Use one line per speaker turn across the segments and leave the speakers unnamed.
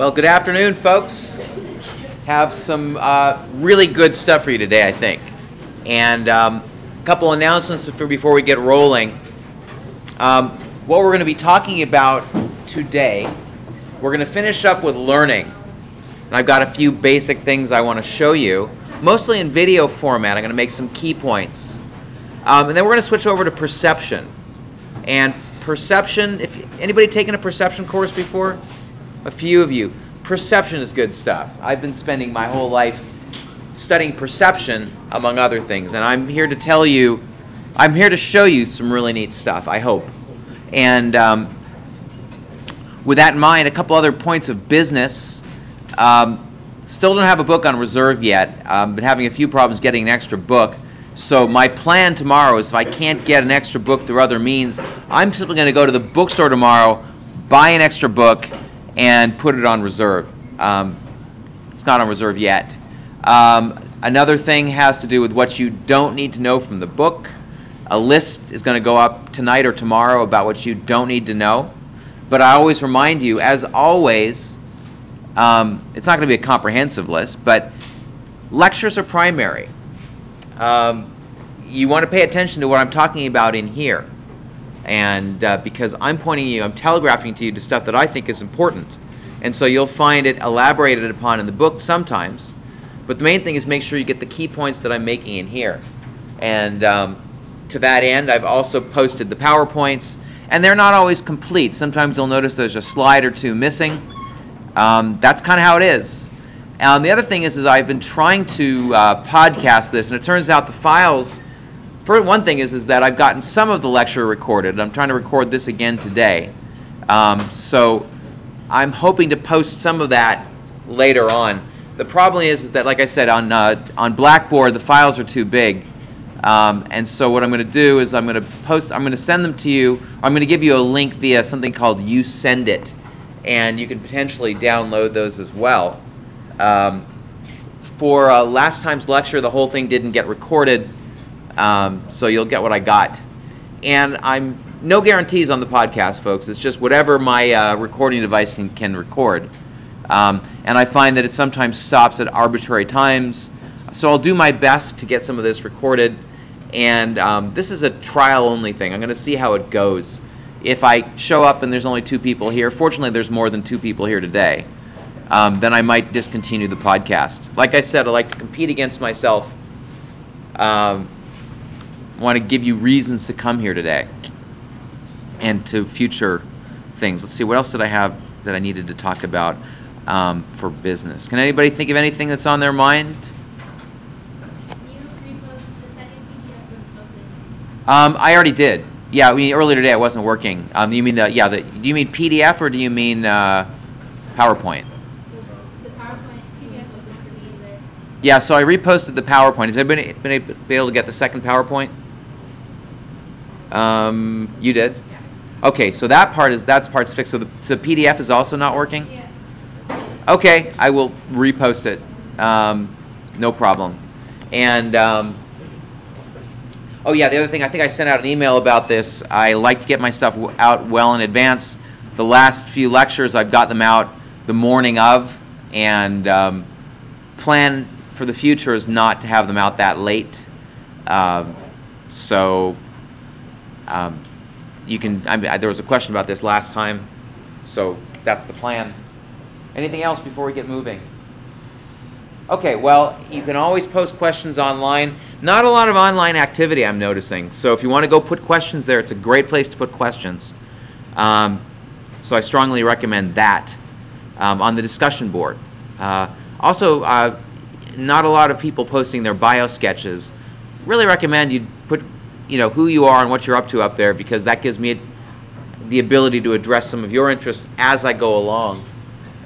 Well, good afternoon, folks. Have some really good stuff for you today, I think. And a couple announcements before we get rolling. What we're going to be talking about today, we're going to finish up with learning. And I've got a few basic things I want to show you, mostly in video format. I'm going to make some key points. And then we're going to switch over to perception. And perception, anybody taken a perception course before? A few of you. Perception is good stuff. I've been spending my whole life studying perception, among other things, and I'm here to show you some really neat stuff, I hope. And with that in mind, a couple other points of business. Still don't have a book on reserve yet. Been having a few problems getting an extra book. So my plan tomorrow is if I can't get an extra book through other means, I'm simply going to go to the bookstore tomorrow, buy an extra book, and put it on reserve. It's not on reserve yet. Another thing has to do with what you don't need to know from the book. A list is going to go up tonight or tomorrow about what you don't need to know. But I always remind you, as always, it's not going to be a comprehensive list, but lectures are primary. You want to pay attention to what I'm talking about in here. And because I'm telegraphing to you to stuff that I think is important. And so you'll find it elaborated upon in the book sometimes. But the main thing is make sure you get the key points that I'm making in here. And to that end, I've also posted the PowerPoints. And they're not always complete. Sometimes you'll notice there's a slide or two missing. That's kind of how it is. The other thing is I've been trying to podcast this, and it turns out the files, for one thing is that I've gotten some of the lecture recorded. I'm trying to record this again today. So I'm hoping to post some of that later on. The problem is that, like I said, on Blackboard, the files are too big. And so what I'm going to do is I'm going to send them to you. I'm going to give you a link via something called YouSendIt, and you can potentially download those as well. For last time's lecture, the whole thing didn't get recorded, so you'll get what I got. And no guarantees on the podcast, folks. It's just whatever my recording device can record. And I find that it sometimes stops at arbitrary times, so I'll do my best to get some of this recorded. And this is a trial-only thing. I'm going to see how it goes. If I show up and there's only 2 people here, fortunately there's more than 2 people here today, then I might discontinue the podcast. Like I said, I like to compete against myself. I want to give you reasons to come here today and to future things. Let's see, what else did I have that I needed to talk about for business? Can anybody think of anything that's on their mind? I already did. Yeah, earlier today it wasn't working. Do you mean do you mean PDF or do you mean PowerPoint? Yeah, so I reposted the PowerPoint. Has anybody been able to get the second PowerPoint? You did? Yeah. Okay, so that's part's fixed. So the PDF is also not working? Yeah. Okay, I will repost it. No problem. And oh yeah, the other thing, I think I sent out an email about this. I like to get my stuff out well in advance. The last few lectures, I've got them out the morning of, and plan for the future is not to have them out that late. You can. There was a question about this last time, so that's the plan. Anything else before we get moving? Okay, well, you can always post questions online. Not a lot of online activity, I'm noticing. So if you want to go put questions there, it's a great place to put questions. So I strongly recommend that on the discussion board. Also, not a lot of people posting their bio sketches. Really recommend you put, who you are and what you're up to up there, because that gives me the ability to address some of your interests as I go along.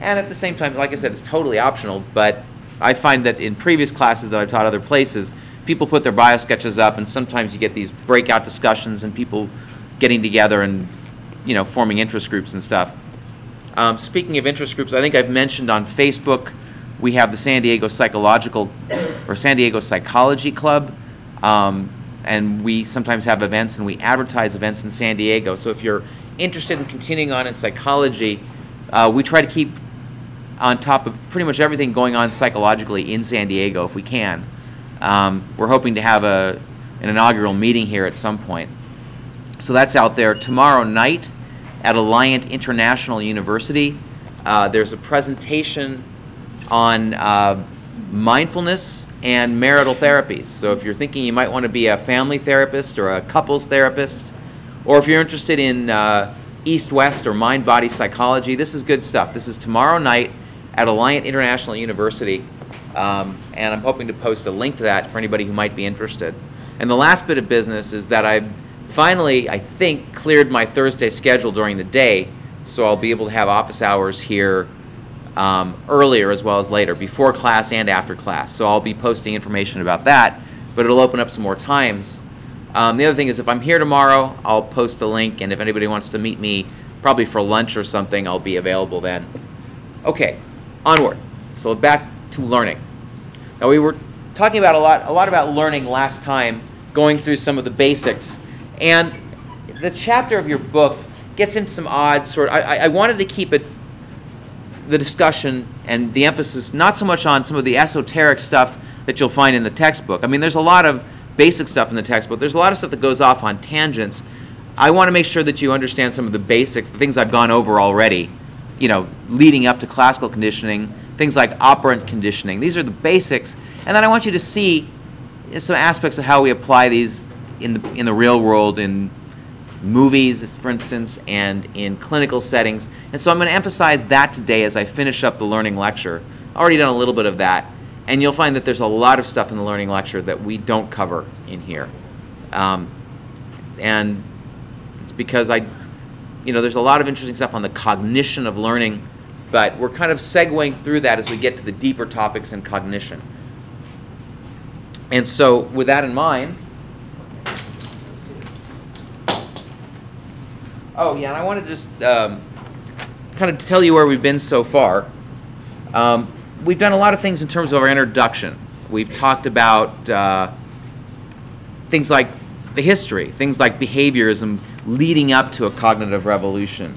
And at the same time, like I said, it's totally optional, but I find that in previous classes that I've taught other places, people put their bio sketches up, and sometimes you get these breakout discussions and people getting together and, forming interest groups and stuff. Speaking of interest groups, I think I've mentioned on Facebook, we have the San Diego Psychology Club, and we sometimes have events, and we advertise events in San Diego. So if you're interested in continuing on in psychology, we try to keep on top of pretty much everything going on psychologically in San Diego if we can. We're hoping to have an inaugural meeting here at some point. So that's out there. Tomorrow night at Alliant International University, there's a presentation on mindfulness and marital therapies. So if you're thinking you might want to be a family therapist or a couples therapist, or if you're interested in East-West or mind-body psychology, this is good stuff. This is tomorrow night at Alliant International University, and I'm hoping to post a link to that for anybody who might be interested. And the last bit of business is that I've finally, I think, cleared my Thursday schedule during the day, so I'll be able to have office hours here earlier as well as later, before class and after class. So I'll be posting information about that, but it'll open up some more times. The other thing is if I'm here tomorrow, I'll post a link, and if anybody wants to meet me, probably for lunch or something, I'll be available then. Okay, onward. So back to learning. Now we were talking about a lot about learning last time, going through some of the basics, and the chapter of your book gets into some odd sort of, I wanted to keep it, the discussion and the emphasis not so much on some of the esoteric stuff that you'll find in the textbook. I mean, there's a lot of basic stuff in the textbook. There's a lot of stuff that goes off on tangents. I want to make sure that you understand some of the basics, the things I've gone over already, you know, leading up to classical conditioning, things like operant conditioning. These are the basics. And then I want you to see some aspects of how we apply these in the real world, in movies, for instance, and in clinical settings. And so I'm going to emphasize that today as I finish up the learning lecture. I've already done a little bit of that. And you'll find that there's a lot of stuff in the learning lecture that we don't cover in here. And it's because there's a lot of interesting stuff on the cognition of learning, but we're kind of segueing through that as we get to the deeper topics in cognition. And so with that in mind, oh yeah, and I want to just kind of tell you where we've been so far. We've done a lot of things in terms of our introduction. We've talked about things like the history, things like behaviorism leading up to a cognitive revolution.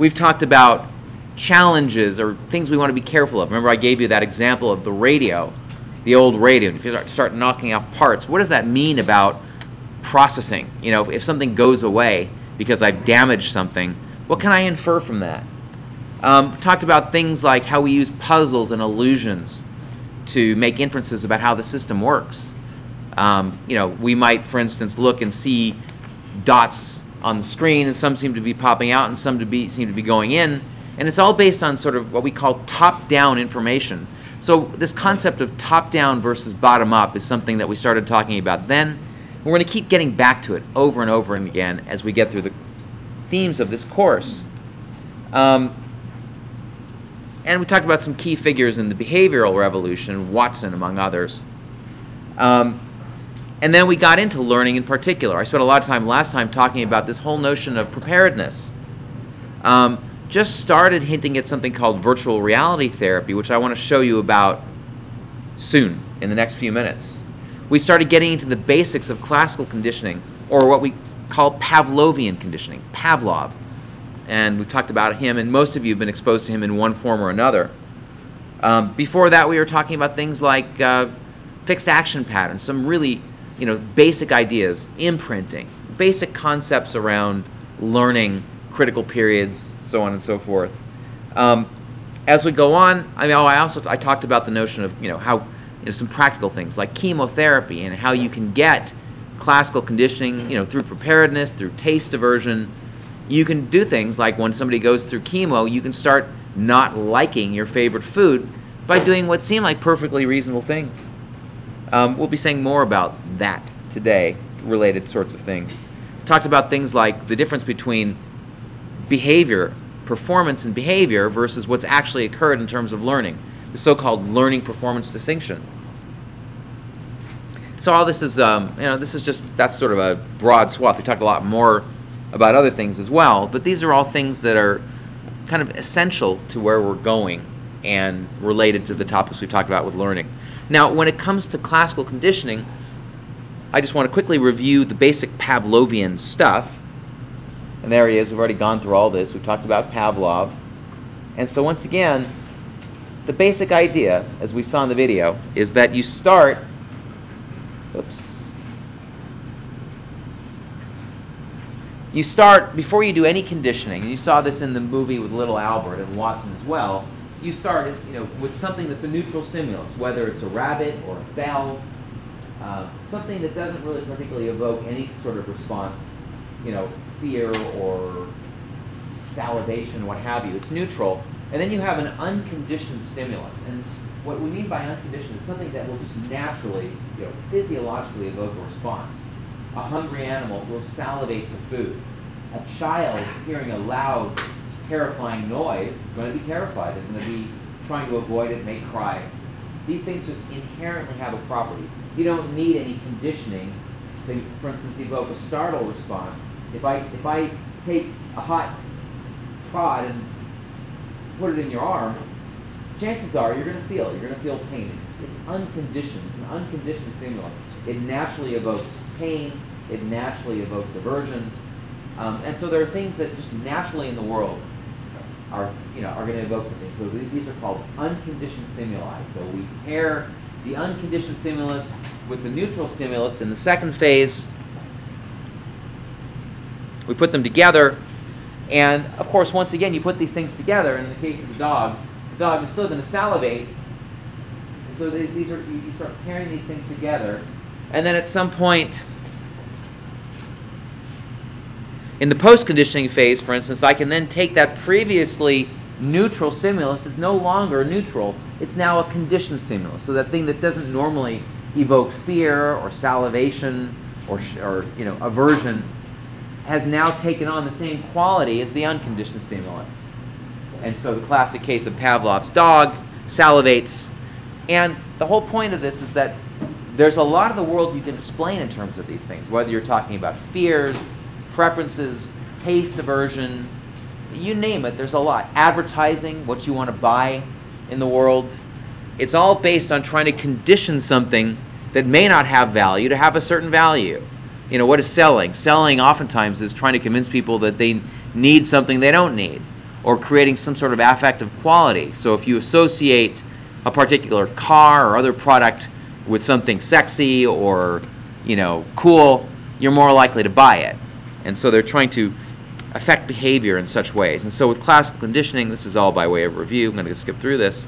We've talked about challenges or things we want to be careful of. Remember I gave you that example of the radio, the old radio. If you start knocking off parts, what does that mean about processing? You know, if something goes away because I've damaged something, what can I infer from that? Talked about things like how we use puzzles and illusions to make inferences about how the system works. We might, for instance, look and see dots on the screen, and some seem to be popping out and some seem to be going in, and it's all based on sort of what we call top-down information. So this concept of top-down versus bottom-up is something that we started talking about then. We're going to keep getting back to it over and over and again as we get through the themes of this course. And we talked about some key figures in the behavioral revolution, Watson among others. And then we got into learning in particular. I spent a lot of time last time talking about this whole notion of preparedness. Just started hinting at something called virtual reality therapy, which I want to show you about soon, in the next few minutes. We started getting into the basics of classical conditioning, or what we call Pavlovian conditioning, Pavlov. And we've talked about him, and most of you have been exposed to him in one form or another. Before that, we were talking about things like fixed action patterns, some really basic ideas, imprinting, basic concepts around learning, critical periods, so on and so forth. As we go on, I talked about the notion of how some practical things like chemotherapy and how you can get classical conditioning through preparedness, through taste aversion. You can do things like when somebody goes through chemo, you can start not liking your favorite food by doing what seem like perfectly reasonable things. We'll be saying more about that today, related sorts of things. Talked about things like the difference between behavior, performance and behavior versus what's actually occurred in terms of learning, the so-called learning performance distinction. So all this is, that's sort of a broad swath. We talked a lot more about other things as well, but these are all things that are kind of essential to where we're going and related to the topics we've talked about with learning. Now, when it comes to classical conditioning, I just want to quickly review the basic Pavlovian stuff. And there he is. We've already gone through all this. We've talked about Pavlov. And so once again, the basic idea, as we saw in the video, is that you start, you start, before you do any conditioning, and you saw this in the movie with Little Albert and Watson as well, you start with something that's a neutral stimulus, whether it's a rabbit or a bell, something that doesn't really particularly evoke any sort of response, fear or salivation, what have you. It's neutral. And then you have an unconditioned stimulus. And what we mean by unconditioned is something that will just naturally, physiologically evoke a response. A hungry animal will salivate for food. A child hearing a loud, terrifying noise is going to be terrified. It's going to be trying to avoid it, may cry. These things just inherently have a property. You don't need any conditioning to, for instance, evoke a startle response. If I take a hot prod and put it in your arm, chances are you're going to feel it. You're going to feel pain. It's unconditioned. It's an unconditioned stimulus. It naturally evokes pain. It naturally evokes aversion. And so there are things that just naturally in the world are going to evoke something. So these are called unconditioned stimuli. So we pair the unconditioned stimulus with the neutral stimulus. In the second phase, we put them together. And of course, once again, you put these things together. In the case of the dog is still going to salivate. And so you start pairing these things together. And then at some point in the post-conditioning phase, for instance, I can then take that previously neutral stimulus. It's no longer neutral. It's now a conditioned stimulus. So that thing that doesn't normally evoke fear or salivation or aversion has now taken on the same quality as the unconditioned stimulus. And so the classic case of Pavlov's dog salivates. And the whole point of this is that there's a lot of the world you can explain in terms of these things, whether you're talking about fears, preferences, taste aversion, you name it, there's a lot. Advertising, what you want to buy in the world. It's all based on trying to condition something that may not have value to have a certain value. What is selling? Selling oftentimes is trying to convince people that they need something they don't need, or creating some sort of affective quality. So if you associate a particular car or other product with something sexy or cool, you're more likely to buy it. And so they're trying to affect behavior in such ways. And so with classical conditioning, this is all by way of review. I'm going to skip through this.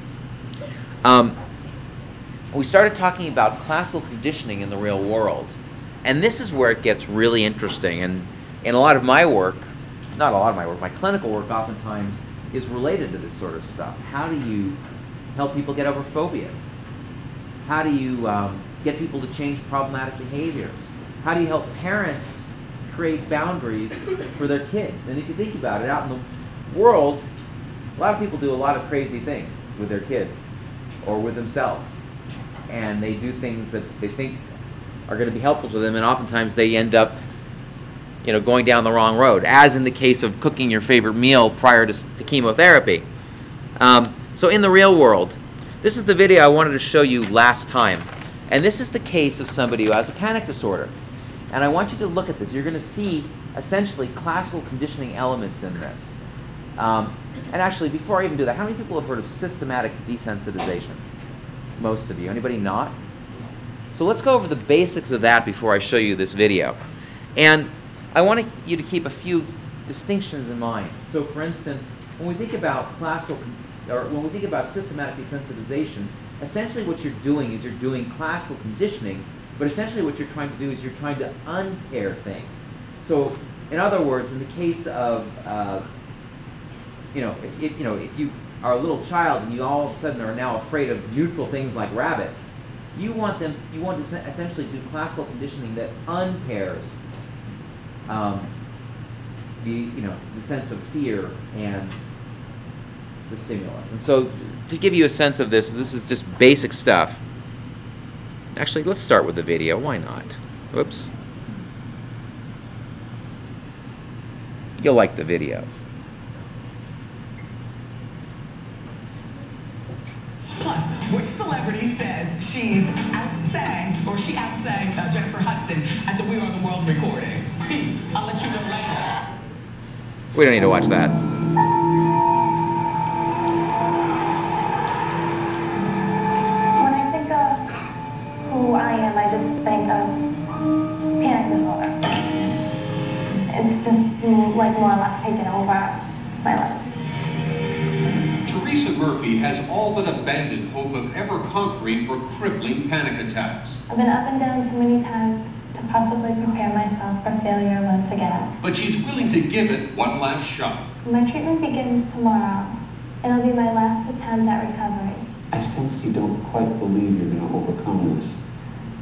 We started talking about classical conditioning in the real world. And this is where it gets really interesting. And in a lot of my work, not a lot of my work, my clinical work oftentimes is related to this sort of stuff. How do you help people get over phobias? How do you get people to change problematic behaviors? How do you help parents create boundaries for their kids? And if you think about it, out in the world, a lot of people do a lot of crazy things with their kids or with themselves. And they do things that they think are going to be helpful to them, and oftentimes they end up going down the wrong road, as in the case of cooking your favorite meal prior to chemotherapy. So in the real world, this is the video I wanted to show you last time. And this is the case of somebody who has a panic disorder. And I want you to look at this. You're going to see essentially classical conditioning elements in this. And actually, before I even do that, how many people have heard of systematic desensitization? Most of you. Anybody not? So let's go over the basics of that before I show you this video. And I want you to keep a few distinctions in mind. So for instance, when we think about when we think about systematic desensitization, essentially what you're doing is you're doing classical conditioning, but essentially what you're trying to do is you're trying to unpair things. So in other words, in the case of if you are a little child and you all of a sudden are now afraid of neutral things like rabbits, you want to essentially do classical conditioning that unpairs the sense of fear and the stimulus. And so to give you a sense of this is just basic stuff. Actually, let's start with the video. Why not? Whoops. You'll like the video.
Which celebrity says she outsang Jennifer Hudson at the We Are the World recording? Peace. I'll let you know later.
We don't need to watch that.
Murphy has all but abandoned hope of ever conquering her crippling panic attacks.
I've been up and down too many times to possibly prepare myself for failure once again.
But she's willing to give it one last shot.
My treatment begins tomorrow. It'll be my last attempt at recovery.
I sense you don't quite believe you're going to overcome this.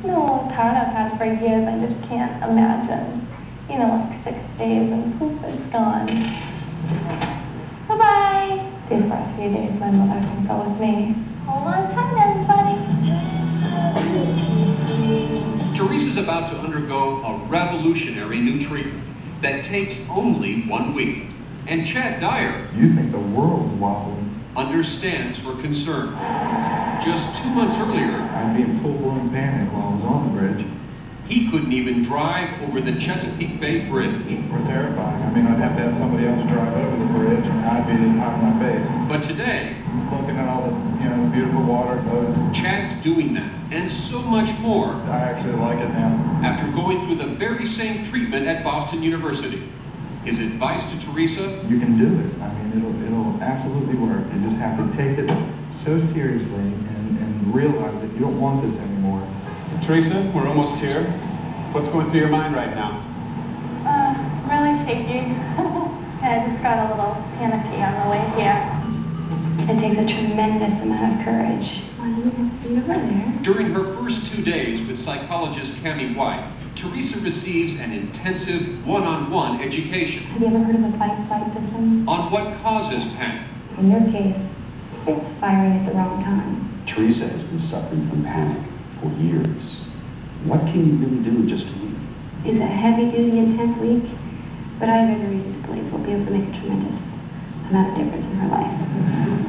No, it's hard. I've had for years. I just can't imagine. You know, like 6 days and poof, it's gone. Bye-bye. These first few days, my mother's going to go with me. Hold on tight, everybody.
Teresa's about to undergo a revolutionary new treatment that takes only 1 week. And Chad Dyer
You think the world's wobbling.
understands her concern. Just 2 months earlier,
I'd be in full-blown panic while I was on the bridge.
he couldn't even drive over the Chesapeake Bay Bridge.
We're terrifying. I mean, I'd have to have somebody else drive over the bridge, and I'd be hot in my face.
But today,
Looking at all the, beautiful water boats.
Chad's doing that, and so much more,
I actually like it now.
after going through the very same treatment at Boston University. His advice to Teresa:
You can do it. I mean, it'll absolutely work. You just have to take it so seriously and realize that you don't want this anymore.
Teresa, we're almost here. What's going through your mind right now?
Really shaky. I just got a little panicky on the way here. It takes a tremendous amount of courage. You were there.
During her first 2 days with psychologist Cammie White, Teresa receives an intensive one-on-one education
Have you ever heard of a fight-flight system?
on what causes panic.
In your case, it's firing at the wrong time.
Teresa has been suffering from panic for years. What can you really do in just a week?
It's a heavy-duty, intense week, but I have every reason to believe we'll be able to make a tremendous amount of difference in her life.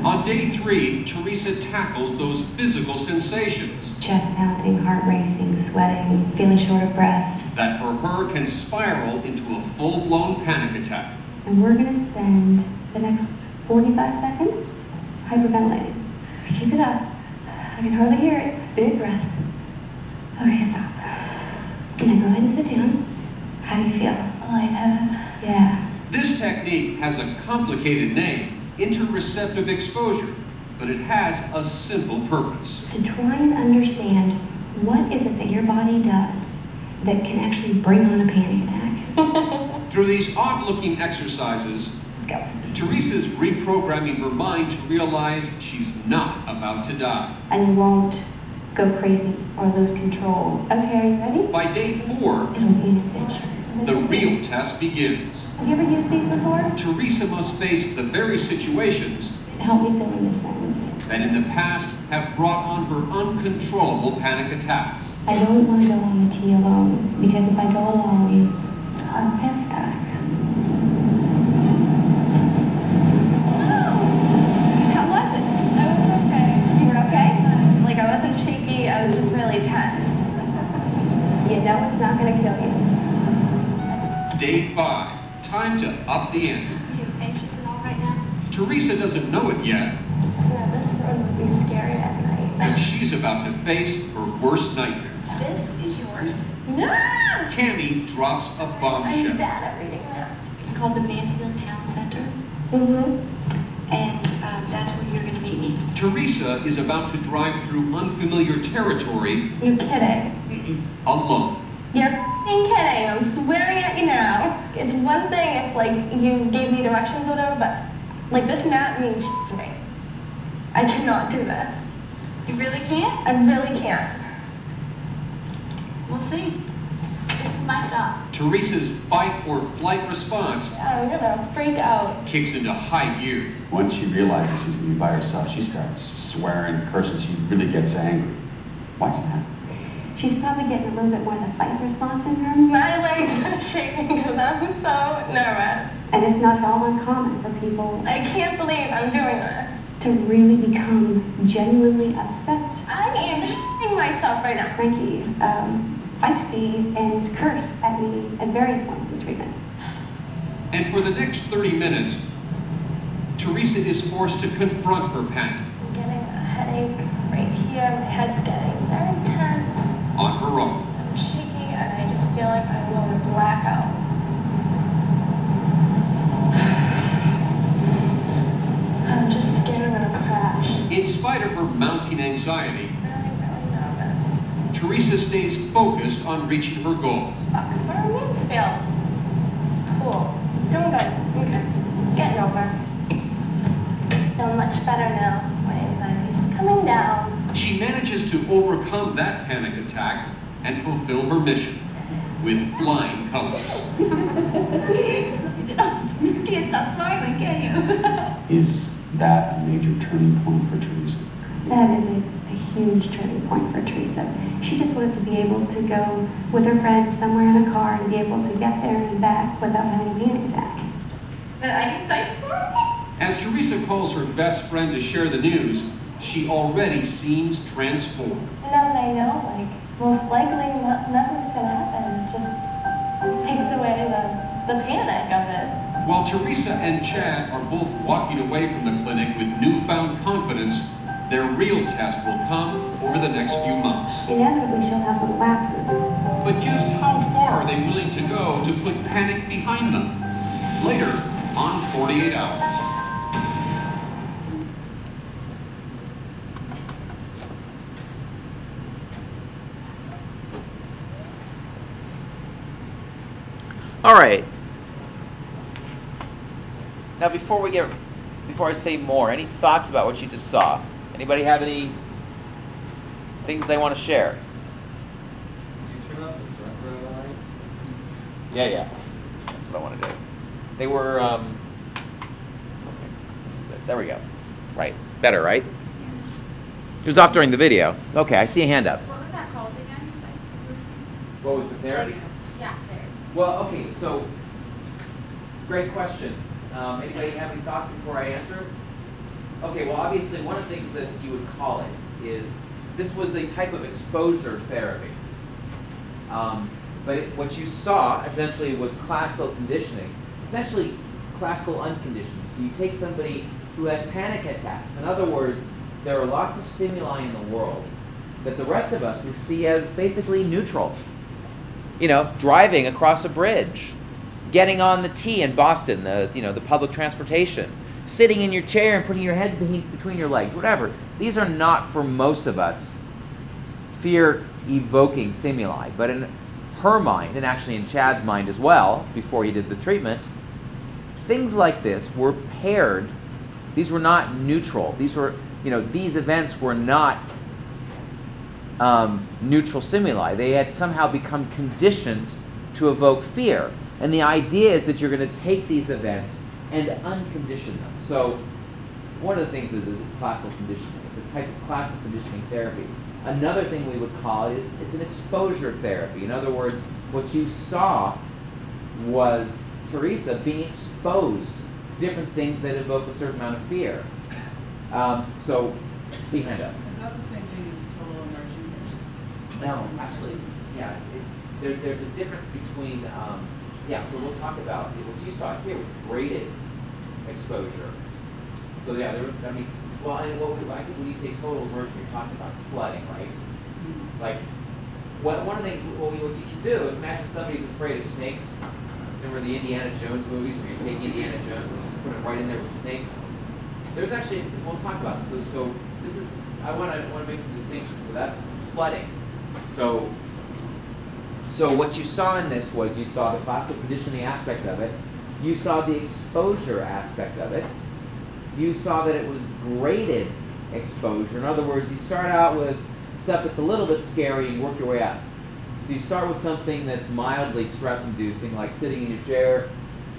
On day 3, Teresa tackles those physical sensations
Chest pounding, heart racing, sweating, feeling short of breath.
that for her can spiral into a full-blown panic attack.
And we're going to spend the next 45 seconds hyperventilating. Keep it up. I can hardly hear it. Big breath. Okay, stop. Now go ahead and sit down. How do you feel? Lightheaded. Yeah.
This technique has a complicated name, interoceptive exposure, but it has a simple purpose.
To try and understand what is it that your body does that can actually bring on a panic attack.
Through these odd-looking exercises,
Go.
Teresa's reprogramming her mind to realize she's not about to die.
And you won't go crazy or lose control. Okay, are you ready?
By day 4,
It'll be an adventure.
the real test begins.
Have you ever used these before?
Teresa must face the very situations
Help me fill in this sentence.
that in the past have brought on her uncontrollable panic attacks.
I don't want to go on the tea alone, because if I go alone, I'll have a panic attack.
How was it?
I was okay.
You were okay? Like, I wasn't shaky, I was just really tense.
You know it's not going to kill you.
Day 5, time to up the ante.
Are you anxious at all right now?
Teresa doesn't know it yet,
Yeah, this road would be scary at night.
but she's about to face her worst nightmare.
This is yours.
No!
Cammie drops a
I'm
bombshell.
bad at reading that.
It's called the Mansfield Town Center,
Mm-hmm.
and that's where you're going to meet me.
Teresa is about to drive through unfamiliar territory
You're kidding.
alone.
You're f***ing kidding. I'm swearing at you now. It's one thing if, like, you gave me directions or whatever, but, like, this map means shit to me. I cannot do this.
You really can't?
I really can't.
We'll see. This is my stop.
Teresa's fight or flight response
I'm gonna freak out.
kicks into high gear.
Once she realizes she's going to be by herself, she starts swearing, cursing. She really gets angry. Why's that?
She's probably getting a little bit more of the fight response in her.
My legs are shaking because I'm so nervous.
And it's not at all uncommon for people
I can't believe I'm doing this.
to really become genuinely upset.
I am shitting myself right now.
Frankie, feisty and curse at me at various points in treatment.
And for the next 30 minutes, Teresa is forced to confront her panic
I'm getting a headache right here. My head's getting very tense.
on her own.
I'm shaking and I just feel like I'm going to black out. I'm just scared I'm going to crash.
In spite of her mounting anxiety,
Really, really nervous.
Teresa stays focused on reaching her goal.
Oxford Mansfield. Cool. Doing good. Okay. Getting over. Feel much better now. My anxiety's coming down.
She manages to overcome that panic attack and fulfill her mission with flying colors.
You can't stop smiling, can you?
Is that a major turning point for Teresa?
That is a huge turning point for Teresa. She just wanted to be able to go with her friends somewhere in a car and be able to get there and back without having a panic attack.
But I'm excited for it.
As Teresa calls her best friend to share the news, she already seems transformed.
Now that I know, like, most likely nothing's gonna happen. It just takes away the panic of it.
While Teresa and Chad are both walking away from the clinic with newfound confidence, their real test will come over the next few months.
Inevitably, she'll have little lapses.
But just how far are they willing to go to put panic behind them? Later on 48 Hours.
All right. Now, before I say more, any thoughts about what you just saw? Anybody have any things they want to share?
Did you turn off the front row lights?
Yeah. That's what I want to do. They were, okay, this is it. There we go. Right. Better, right? It was off during the video. Okay, I see a hand up.
What was that called again?
What was the therapy?
Yeah, there.
Well, okay, so, great question. Anybody have any thoughts before I answer? Okay, well, obviously, one of the things that you would call it is, this was a type of exposure therapy. What you saw, essentially, was classical conditioning. Essentially, classical unconditioning. So you take somebody who has panic attacks. In other words, there are lots of stimuli in the world that the rest of us would see as basically neutral. You know, driving across a bridge, getting on the T in Boston, the public transportation, sitting in your chair and putting your head between your legs, whatever. These are not, for most of us, fear-evoking stimuli. But in her mind, and actually in Chad's mind as well, before he did the treatment, things like this were paired. These were not neutral. These were, these events were not neutral stimuli. They had somehow become conditioned to evoke fear. And the idea is that you're going to take these events and uncondition them. So one of the things is it's classical conditioning. It's a type of classical conditioning therapy. Another thing we would call it is it's an exposure therapy. In other words, what you saw was Teresa being exposed to different things that evoke a certain amount of fear. So, see hand up.
Is that the same thing as total immersion?
No, actually, yeah. There's a difference between, so we'll talk about, what you saw here was graded exposure. So yeah, I think when you say total immersion, you're talking about flooding, right? Mm-hmm. Like, one of the things, what you can do is imagine somebody's afraid of snakes. Remember the Indiana Jones movies where you take Indiana Jones and you put him right in there with snakes? There's actually, we'll talk about this. So this is, I want to make some distinctions. So that's flooding. So what you saw in this was you saw the classical conditioning aspect of it. You saw the exposure aspect of it. You saw that it was graded exposure. In other words, you start out with stuff that's a little bit scary and work your way up. So you start with something that's mildly stress-inducing, like sitting in your chair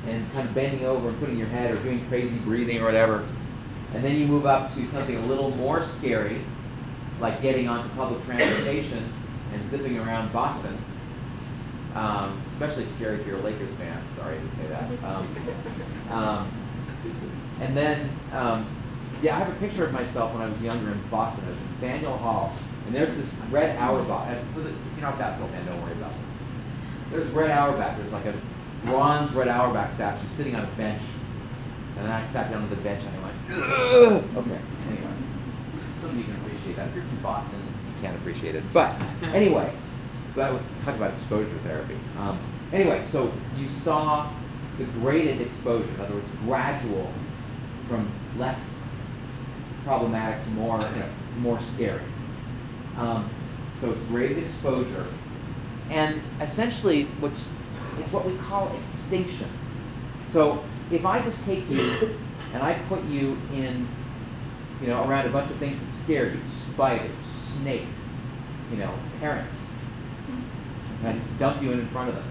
and kind of bending over and putting your head or doing crazy breathing or whatever. And then you move up to something a little more scary, like getting onto public transportation and zipping around Boston. Especially scary if you're a Lakers fan. Sorry to say that. And then, I have a picture of myself when I was younger in Boston. I was in Faneuil Hall, and there's this Red Auerbach. If you're not a basketball fan, don't worry about this. There's Red Auerbach. There's like a bronze Red Auerbach statue sitting on a bench. And then I sat down on the bench and I went, ugh! Okay, anyway. Some of you can appreciate that. If you're from Boston, you can't appreciate it. But, anyway. So I was talking about exposure therapy. Anyway, so you saw the graded exposure, in other words, gradual from less problematic to more, more scary. So it's graded exposure, and essentially, it's what we call extinction. So if I just take you and I put you in, around a bunch of things that scare you, spiders, snakes, parrots, and I just dump you in front of them,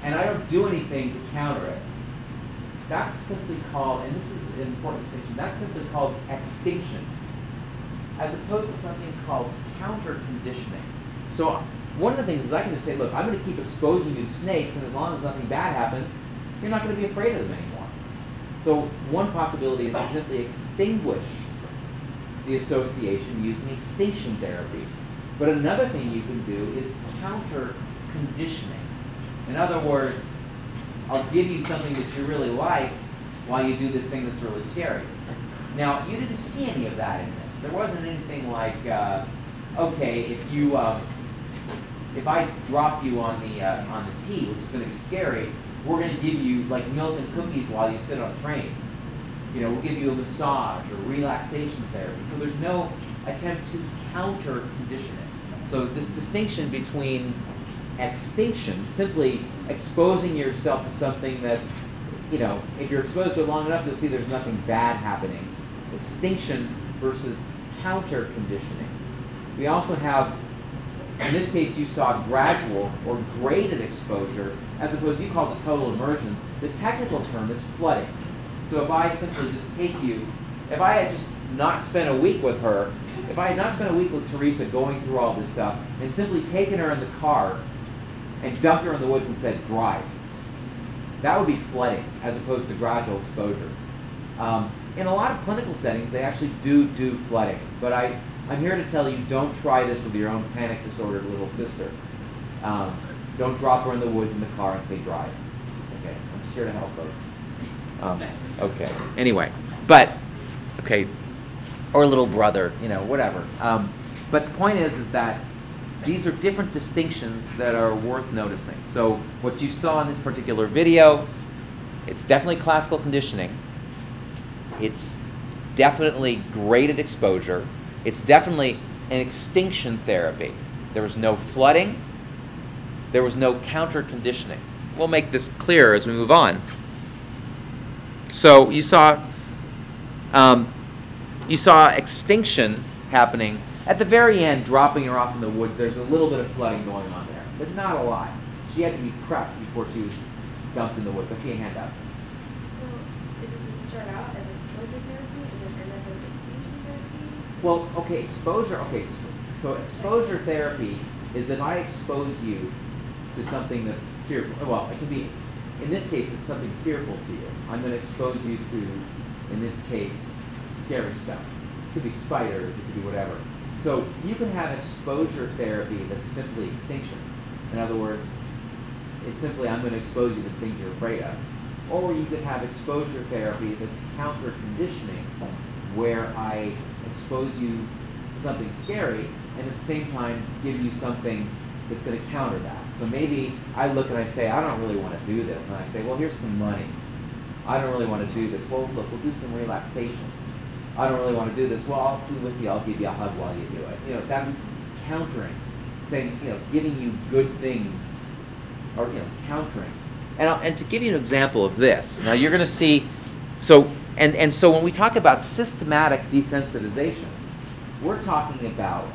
and I don't do anything to counter it, that's simply called, and this is an important distinction, that's simply called extinction, as opposed to something called counter-conditioning. So one of the things is I can just say, look, I'm going to keep exposing you to snakes, and as long as nothing bad happens, you're not going to be afraid of them anymore. So one possibility is to simply extinguish the association using extinction therapy. But another thing you can do is counter-conditioning. In other words, I'll give you something that you really like while you do this thing that's really scary. Now, you didn't see any of that in this. There wasn't anything like, okay, if I drop you on the T, which is going to be scary, we're going to give you like milk and cookies while you sit on a train. We'll give you a massage or relaxation therapy. So there's no attempt to counter condition it. So this distinction between extinction, simply exposing yourself to something that, if you're exposed to it long enough, you'll see there's nothing bad happening. Extinction versus counter conditioning. We also have, in this case, you saw gradual or graded exposure, as opposed to, you called it total immersion. The technical term is flooding. So if I simply just take you, if I had just not spent a week with her, if I had not spent a week with Teresa going through all this stuff, and simply taken her in the car and dumped her in the woods and said, drive, that would be flooding, as opposed to gradual exposure. In a lot of clinical settings, they actually do flooding, but I'm here to tell you, don't try this with your own panic disordered little sister. Don't drop her in the woods in the car and say drive. Okay, I'm just here to help folks. Okay, anyway, or little brother, whatever. But the point is that these are different distinctions that are worth noticing. So what you saw in this particular video, it's definitely classical conditioning. It's definitely graded exposure. It's definitely an extinction therapy. There was no flooding. There was no counter-conditioning. We'll make this clearer as we move on. So you saw extinction happening. At the very end, dropping her off in the woods, there's a little bit of flooding going on there, but not a lot. She had to be prepped before she was dumped in the woods. I see a hand up.
So, is this going to start out as exposure therapy and then end up as extinction therapy?
Well, exposure. So exposure therapy is if I expose you to something that's fearful. Well, it can be, in this case, it's something fearful to you. I'm going to expose you to, in this case, scary stuff. It could be spiders, it could be whatever. So you can have exposure therapy that's simply extinction. In other words, it's simply I'm going to expose you to things you're afraid of. Or you could have exposure therapy that's counter-conditioning, where I expose you to something scary and at the same time give you something that's going to counter that. So maybe I look and I say, I don't really want to do this. And I say, well, here's some money. I don't really want to do this. Well, look, we'll do some relaxation. I don't really want to do this. Well, I'll do with you. I'll give you a hug while you do it. That's countering, saying, giving you good things, or countering. And to give you an example of this, now you're going to see. So when we talk about systematic desensitization, we're talking about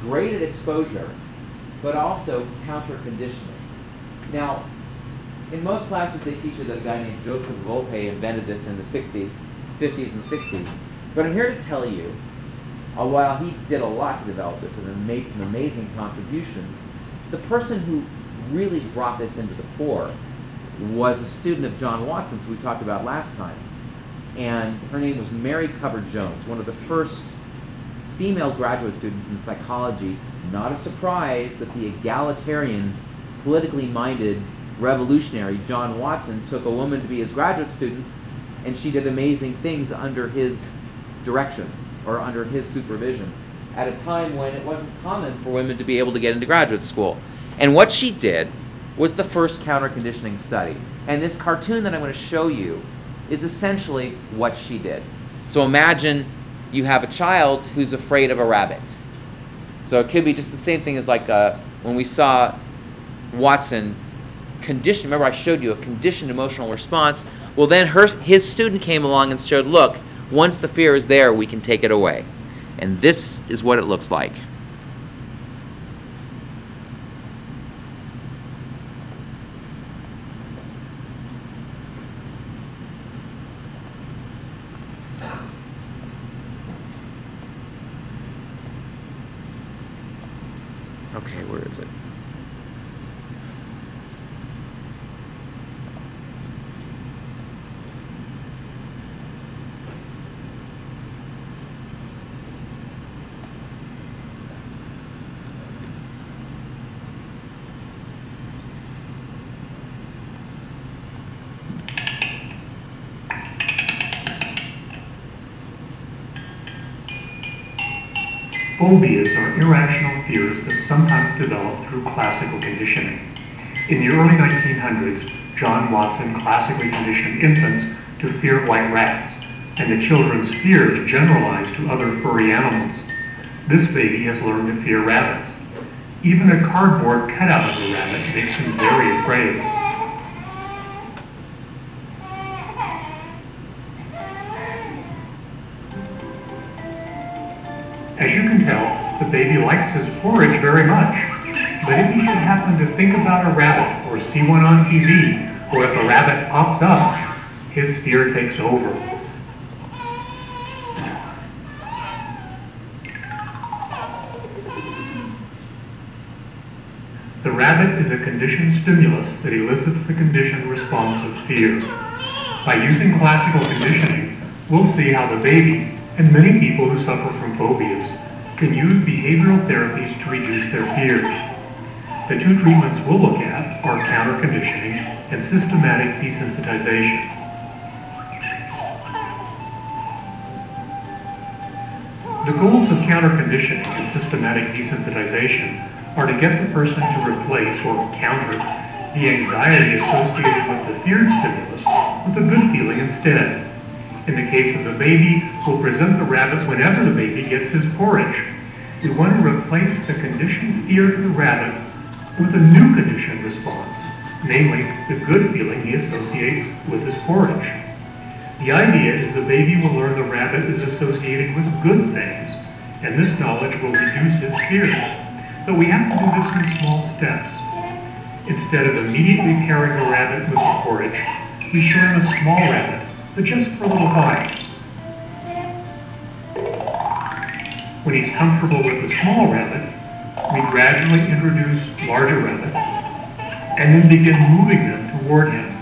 graded exposure, but also counter-conditioning. Now, in most classes, they teach you that a guy named Joseph Volpe invented this in the 50s and 60s. But I'm here to tell you, while he did a lot to develop this and made some amazing contributions, the person who really brought this into the fore was a student of John Watson's who we talked about last time. And her name was Mary Cupboard Jones, one of the first female graduate students in psychology. Not a surprise that the egalitarian, politically minded revolutionary John Watson took a woman to be his graduate student, and she did amazing things under his direction or under his supervision at a time when it wasn't common for women to be able to get into graduate school. And what she did was the first counter-conditioning study. And this cartoon that I'm going to show you is essentially what she did. So imagine you have a child who's afraid of a rabbit. So it could be just the same thing as like when we saw Watson condition. Remember I showed you a conditioned emotional response. Well, then his student came along and showed, look, once the fear is there, we can take it away. And this is what it looks like. Okay, where is it?
Phobias are irrational fears that sometimes develop through classical conditioning. In the early 1900s, John Watson classically conditioned infants to fear white rats, and the children's fears generalized to other furry animals. This baby has learned to fear rabbits. Even a cardboard cutout of a rabbit makes him very afraid. As you can tell, the baby likes his porridge very much. But if he should happen to think about a rabbit or see one on TV, or if a rabbit pops up, his fear takes over. The rabbit is a conditioned stimulus that elicits the conditioned response of fear. By using classical conditioning, we'll see how the baby, and many people who suffer from phobias, can use behavioral therapies to reduce their fears. The two treatments we'll look at are counter-conditioning and systematic desensitization. The goals of counter-conditioning and systematic desensitization are to get the person to replace or counter the anxiety associated with the feared stimulus with a good feeling instead. In the case of the baby, we'll present the rabbit whenever the baby gets his porridge. We want to replace the conditioned fear to the rabbit with a new conditioned response, namely the good feeling he associates with his porridge. The idea is the baby will learn the rabbit is associated with good things, and this knowledge will reduce his fears. But we have to do this in small steps. Instead of immediately pairing the rabbit with the porridge, we show him a small rabbit, but just for a little while. When he's comfortable with the small rabbit, we gradually introduce larger rabbits, and then begin moving them toward him.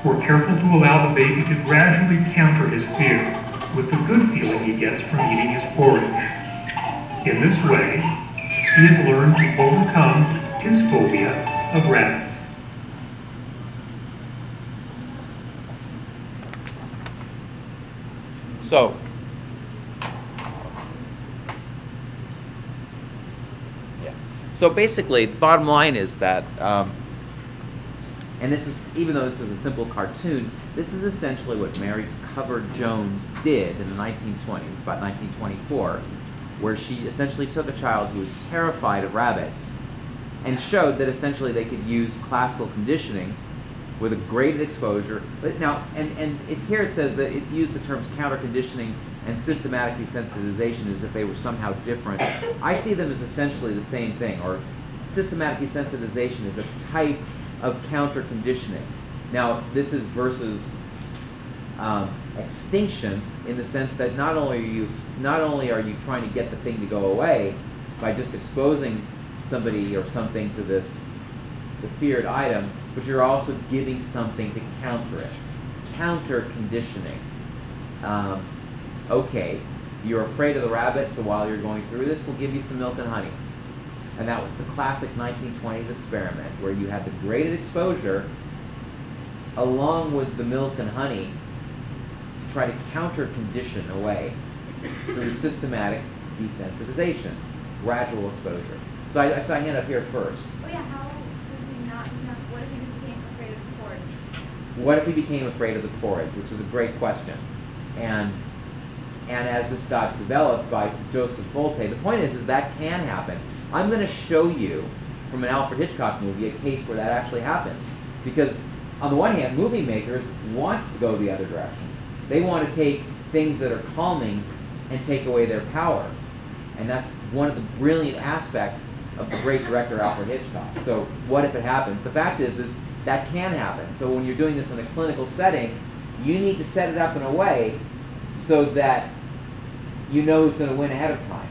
We're careful to allow the baby to gradually counter his fear with the good feeling he gets from eating his porridge. In this way, he has learned to overcome his phobia of rabbits.
So, basically, the bottom line is that, and this is, even though this is a simple cartoon, this is essentially what Mary Covert-Jones did in the 1920s, about 1924, where she essentially took a child who was terrified of rabbits and showed that essentially they could use classical conditioning with a graded exposure. But now, here it says that it used the terms counter-conditioning and systematic desensitization as if they were somehow different. I see them as essentially the same thing, or systematic desensitization is a type of counter-conditioning. Now, this is versus extinction in the sense that not only are you trying to get the thing to go away by just exposing somebody or something to the feared item, but you're also giving something to counter it. Counter-conditioning. Okay, you're afraid of the rabbit, so while you're going through this, we'll give you some milk and honey. And that was the classic 1920s experiment, where you had the graded exposure along with the milk and honey to try to counter-condition away through systematic desensitization, gradual exposure. So I saw a hand up here first.
Oh yeah, how does he not, what if he just became afraid of the porridge?
What if he became afraid of the porridge, which is a great question. And as this got developed by Joseph Volte, the point is that can happen. I'm going to show you from an Alfred Hitchcock movie a case where that actually happens. Because on the one hand, movie makers want to go the other direction. They want to take things that are calming and take away their power. And that's one of the brilliant aspects of the great director Alfred Hitchcock. So what if it happens? The fact is that can happen. So when you're doing this in a clinical setting, you need to set it up in a way so that you know who's going to win ahead of time.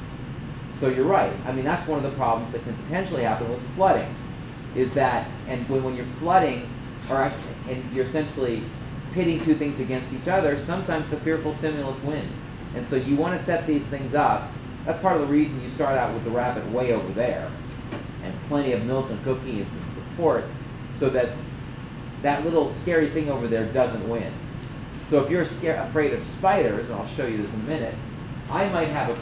So you're right. I mean, that's one of the problems that can potentially happen with flooding, is that, and when you're flooding, and you're essentially pitting two things against each other, sometimes the fearful stimulus wins. And so you want to set these things up. That's part of the reason you start out with the rabbit way over there, and plenty of milk and cookies and support, so that that little scary thing over there doesn't win. So if you're afraid of spiders, and I'll show you this in a minute, I might have a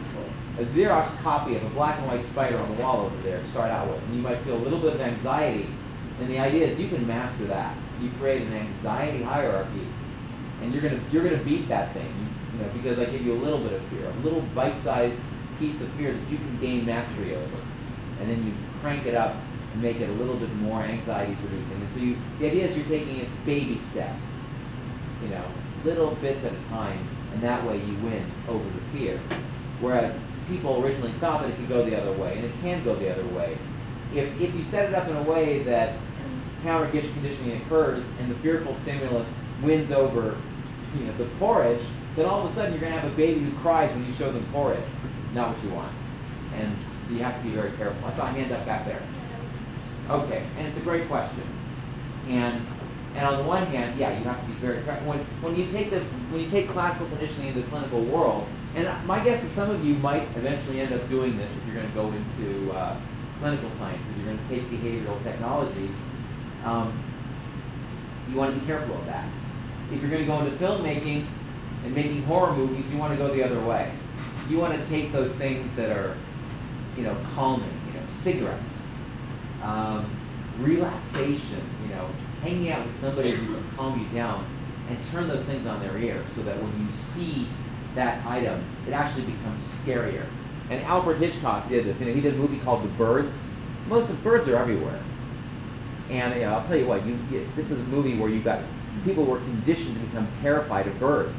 Xerox copy of a black and white spider on the wall over there to start out with, and you might feel a little bit of anxiety. And the idea is you can master that. You create an anxiety hierarchy, and you're gonna beat that thing, because I give you a little bit of fear, a little bite-sized piece of fear that you can gain mastery over, and then you crank it up and make it a little bit more anxiety-producing. And so the idea is you're taking it baby steps, little bits at a time, and that way you win over the fear. Whereas people originally thought that it could go the other way, and it can go the other way. If you set it up in a way that counter-conditioning occurs and the fearful stimulus wins over the porridge, then all of a sudden you're going to have a baby who cries when you show them porridge. Not what you want. And so you have to be very careful. I saw a hand up back there. Okay, and it's a great question. And on the one hand, yeah, you have to be very careful. When you take classical conditioning into the clinical world, and my guess is some of you might eventually end up doing this if you're going to go into clinical sciences, you're going to take behavioral technologies, you want to be careful of that. If you're going to go into filmmaking and making horror movies, you want to go the other way. You want to take those things that are, calming, cigarettes, relaxation, hanging out with somebody who can calm you down, and turn those things on their ear so that when you see that item, it actually becomes scarier. And Alfred Hitchcock did this. He did a movie called The Birds. Most of the birds are everywhere. And I'll tell you what, this is a movie where people were conditioned to become terrified of birds.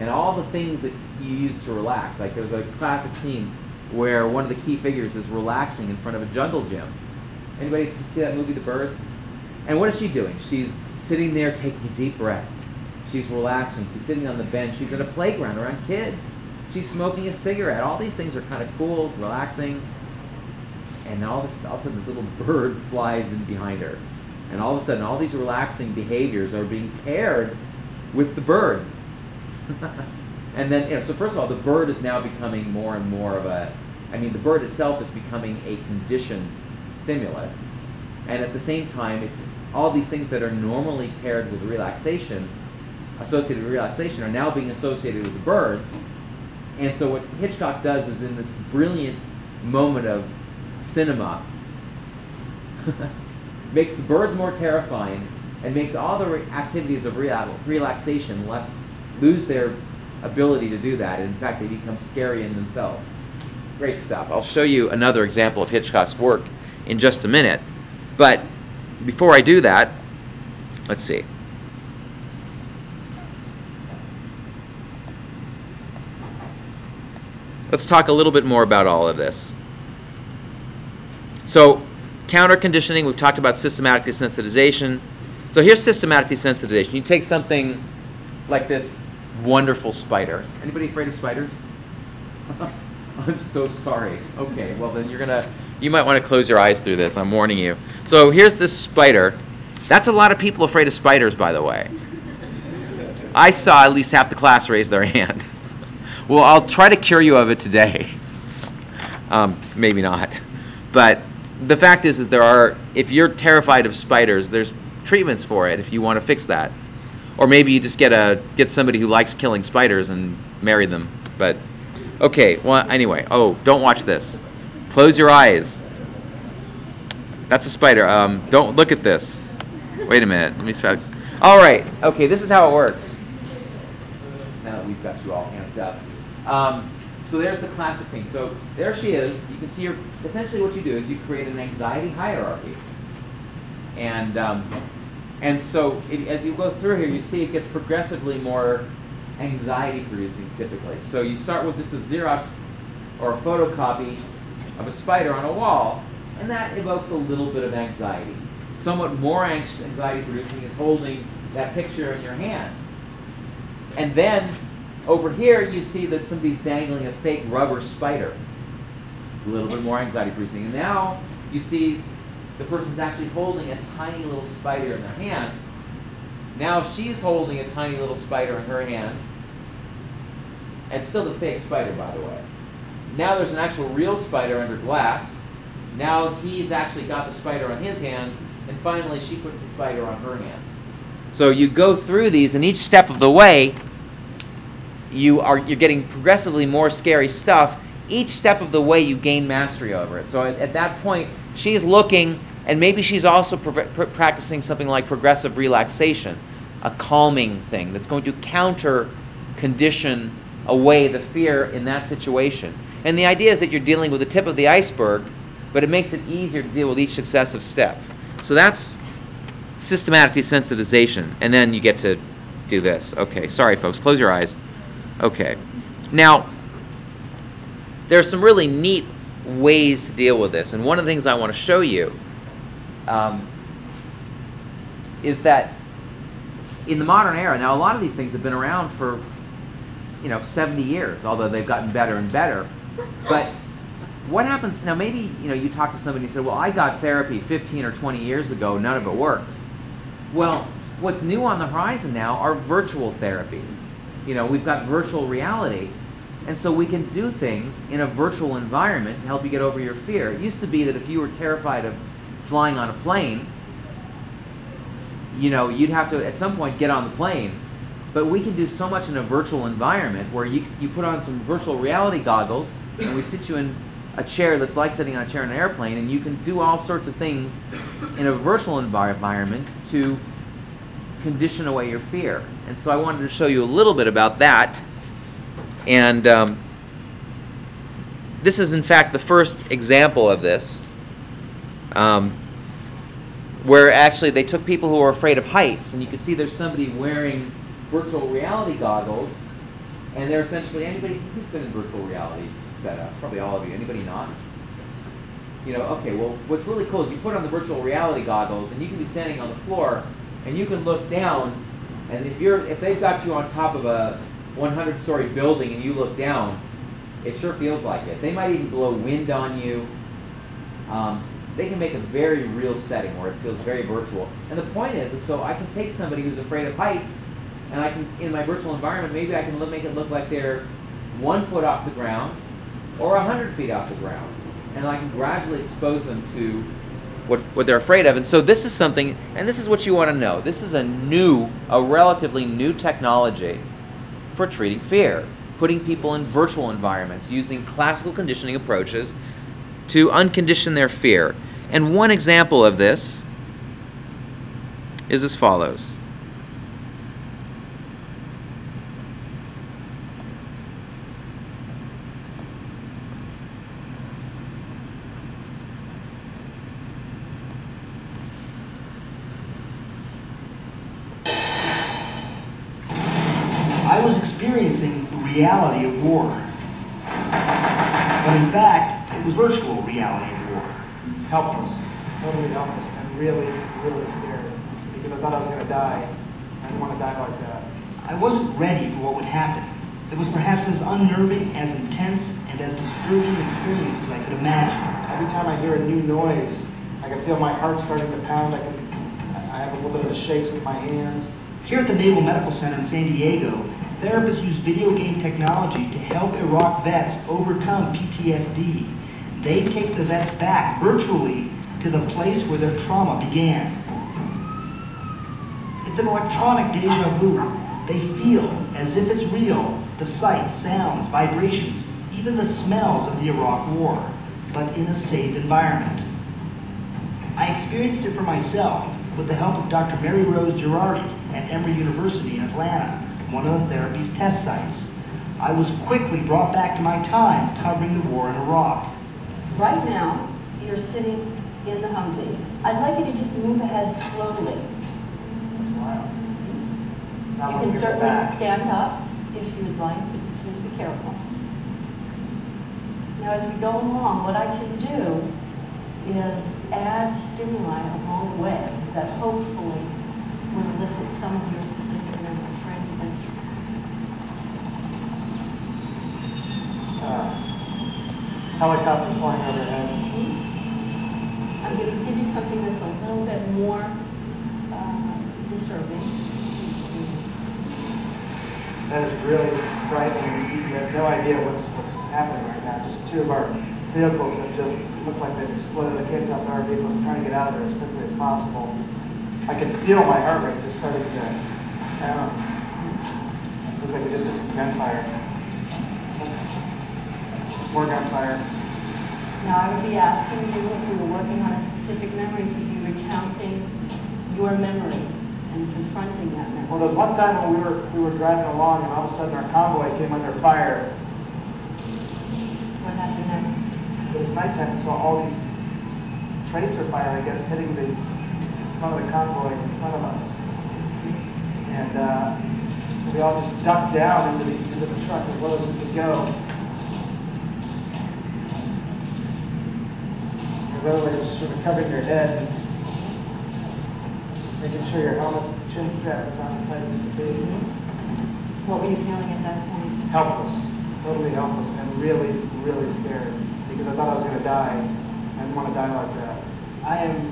And all the things that you use to relax. Like there's a classic scene where one of the key figures is relaxing in front of a jungle gym. Anybody see that movie, The Birds? And what is she doing? She's sitting there taking a deep breath. She's relaxing. She's sitting on the bench. She's at a playground around kids. She's smoking a cigarette. All these things are kind of cool, relaxing. And all of a sudden this little bird flies in behind her. And all of a sudden all these relaxing behaviors are being paired with the bird. And then, so first of all, the bird is now becoming more and more of the bird itself is becoming a conditioned stimulus. And at the same time, it's all these things that are normally paired with relaxation, associated with relaxation, are now being associated with the birds. And so what Hitchcock does is, in this brilliant moment of cinema, makes the birds more terrifying and makes all the activities of relaxation lose their ability to do that. And in fact, they become scary in themselves. Great stuff. I'll show you another example of Hitchcock's work in just a minute. But before I do that, let's see. Let's talk a little bit more about all of this. So, counter-conditioning, we've talked about systematic desensitization. So here's systematic desensitization. You take something like this wonderful spider. Anybody afraid of spiders? I'm so sorry. Okay, well then you might want to close your eyes through this, I'm warning you. So here's this spider. That's a lot of people afraid of spiders, by the way. I saw at least half the class raise their hand. Well, I'll try to cure you of it today. Maybe not. But the fact is that if you're terrified of spiders, there's treatments for it if you want to fix that. Or maybe you just get somebody who likes killing spiders and marry them. But Okay, well, anyway. Oh, don't watch this. Close your eyes. That's a spider. Don't look at this. Wait a minute. Let me try. All right. Okay, this is how it works. Now that we've got you all amped up. So there's the classic thing. So there she is. You can see her. Essentially what you do is you create an anxiety hierarchy. And so as you go through here, you see it gets progressively more anxiety producing typically. So you start with just a Xerox or a photocopy of a spider on a wall, and that evokes a little bit of anxiety. Somewhat more anxiety producing is holding that picture in your hands. And then over here you see that somebody's dangling a fake rubber spider. A little bit more anxiety producing. And now you see the person's actually holding a tiny little spider in their hands. Now she's holding a tiny little spider in her hands. And still the fake spider, by the way. Now there's an actual real spider under glass. Now he's actually got the spider on his hands. And finally she puts the spider on her hands. So you go through these, and each step of the way you're getting progressively more scary stuff. Each step of the way you gain mastery over it. So at that point she's looking, and maybe she's also practicing something like progressive relaxation, a calming thing that's going to counter condition away the fear in that situation. And the idea is that you're dealing with the tip of the iceberg, but it makes it easier to deal with each successive step. So that's systematic desensitization. And then you get to do this. Okay, sorry folks, close your eyes. Okay. Now, there's some really neat ways to deal with this. And one of the things I want to show you is that in the modern era, now a lot of these things have been around for 70 years, although they've gotten better and better. But what happens now? Maybe you talk to somebody and say, "Well, I got therapy 15 or 20 years ago. None of it works." Well, what's new on the horizon now are virtual therapies. We've got virtual reality, and so we can do things in a virtual environment to help you get over your fear. It used to be that if you were terrified of flying on a plane, you'd have to at some point get on the plane. But we can do so much in a virtual environment where you put on some virtual reality goggles, and we sit you in a chair that's like sitting on a chair in an airplane, and you can do all sorts of things in a virtual environment to condition away your fear. And so I wanted to show you a little bit about that. And this is in fact the first example of this, where actually they took people who were afraid of heights, and you can see there's somebody wearing virtual reality goggles, and they're essentially anybody who's been in virtual reality setup, probably all of you. Anybody not? Okay, well, what's really cool is you put on the virtual reality goggles, and you can be standing on the floor, and you can look down, and if they've got you on top of a 100-story building and you look down, it sure feels like it. They might even blow wind on you. They can make a very real setting where it feels very virtual. And the point is so I can take somebody who's afraid of heights, and I can, in my virtual environment, maybe I can make it look like they're 1 foot off the ground or 100 feet off the ground. And I can gradually expose them to what they're afraid of. And so this is something, and this is what you want to know. This is a relatively new technology for treating fear, putting people in virtual environments, using classical conditioning approaches to uncondition their fear. And one example of this is as follows.
I was experiencing the reality of war. But in fact, it was virtual reality of war.
Helpless, totally helpless, and really, really scared. Because I thought I was going to die. I didn't want to die like that.
I wasn't ready for what would happen. It was perhaps as unnerving, as intense, and as disturbing an experience as I could imagine.
Every time I hear a new noise, I can feel my heart starting to pound. I have a little bit of the shakes with my hands.
Here at the Naval Medical Center in San Diego, therapists use video game technology to help Iraq vets overcome PTSD. They take the vets back virtually to the place where their trauma began. It's an electronic deja vu. They feel as if it's real, the sights, sounds, vibrations, even the smells of the Iraq War, but in a safe environment. I experienced it for myself with the help of Dr. Mary Rose Girardi at Emory University in Atlanta, one of the therapy's test sites. I was quickly brought back to my time covering the war in Iraq.
Right now, you're sitting in the Humvee. I'd like you to just move ahead slowly. You can certainly stand up if you would like. Please be careful. Now, as we go along, what I can do is add stimuli along the way that hopefully will elicit some of your specific memory. For instance,
helicopters flying overhead.
I'm going to give you something that's a little bit more disturbing.
That is really frightening. You have no idea what's happening right now. Just two of our vehicles have just looked like they've exploded. The kids out there are trying to get out of there as quickly as possible. I can feel my heart rate just starting to down. Looks like we just did some gunfire. More gunfire.
Now, I would be asking you, if we were working on a specific memory, to be recounting your memory and confronting that memory.
Well, there was one time when we were driving along, and all of a sudden our convoy came under fire.
What happened next?
It was nighttime, so all these tracer fire, I guess, hitting the front of the convoy in front of us. And we all just ducked down into the truck as low as we could go. Literally just sort of covering your head and making sure your helmet chin strap is on as tight as it can be.
What were you feeling at that point?
Helpless, totally helpless, and really, really scared because I thought I was going to die. I didn't want to die like that. I am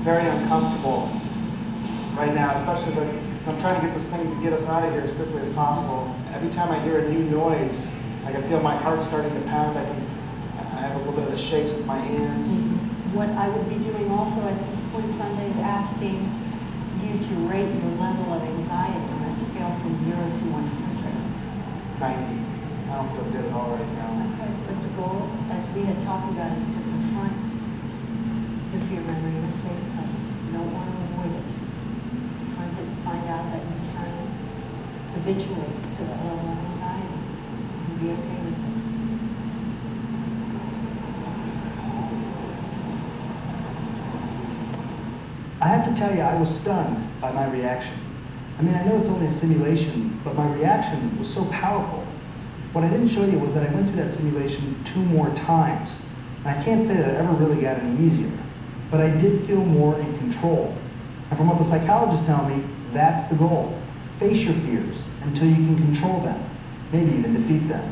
very uncomfortable right now, especially because I'm trying to get this thing to get us out of here as quickly as possible. Every time I hear a new noise, I can feel my heart starting to pound. I have a little bit of the shakes with my hands.
What I would be doing also at this point, Sunday, is asking you to rate your level of anxiety on a scale from 0 to 100.
90. I don't feel good at all right now.
Okay, but the goal, as we had talked about, is to confront the fear memory in a safe place. You don't want to avoid it. Confront it, find out that you can habituate to that level of anxiety and be okay with it.
I have to tell you, I was stunned by my reaction. I mean, I know it's only a simulation, but my reaction was so powerful. What I didn't show you was that I went through that simulation 2 more times. And I can't say that it ever really got any easier, but I did feel more in control. And from what the psychologists tell me, that's the goal. Face your fears until you can control them, maybe even defeat them.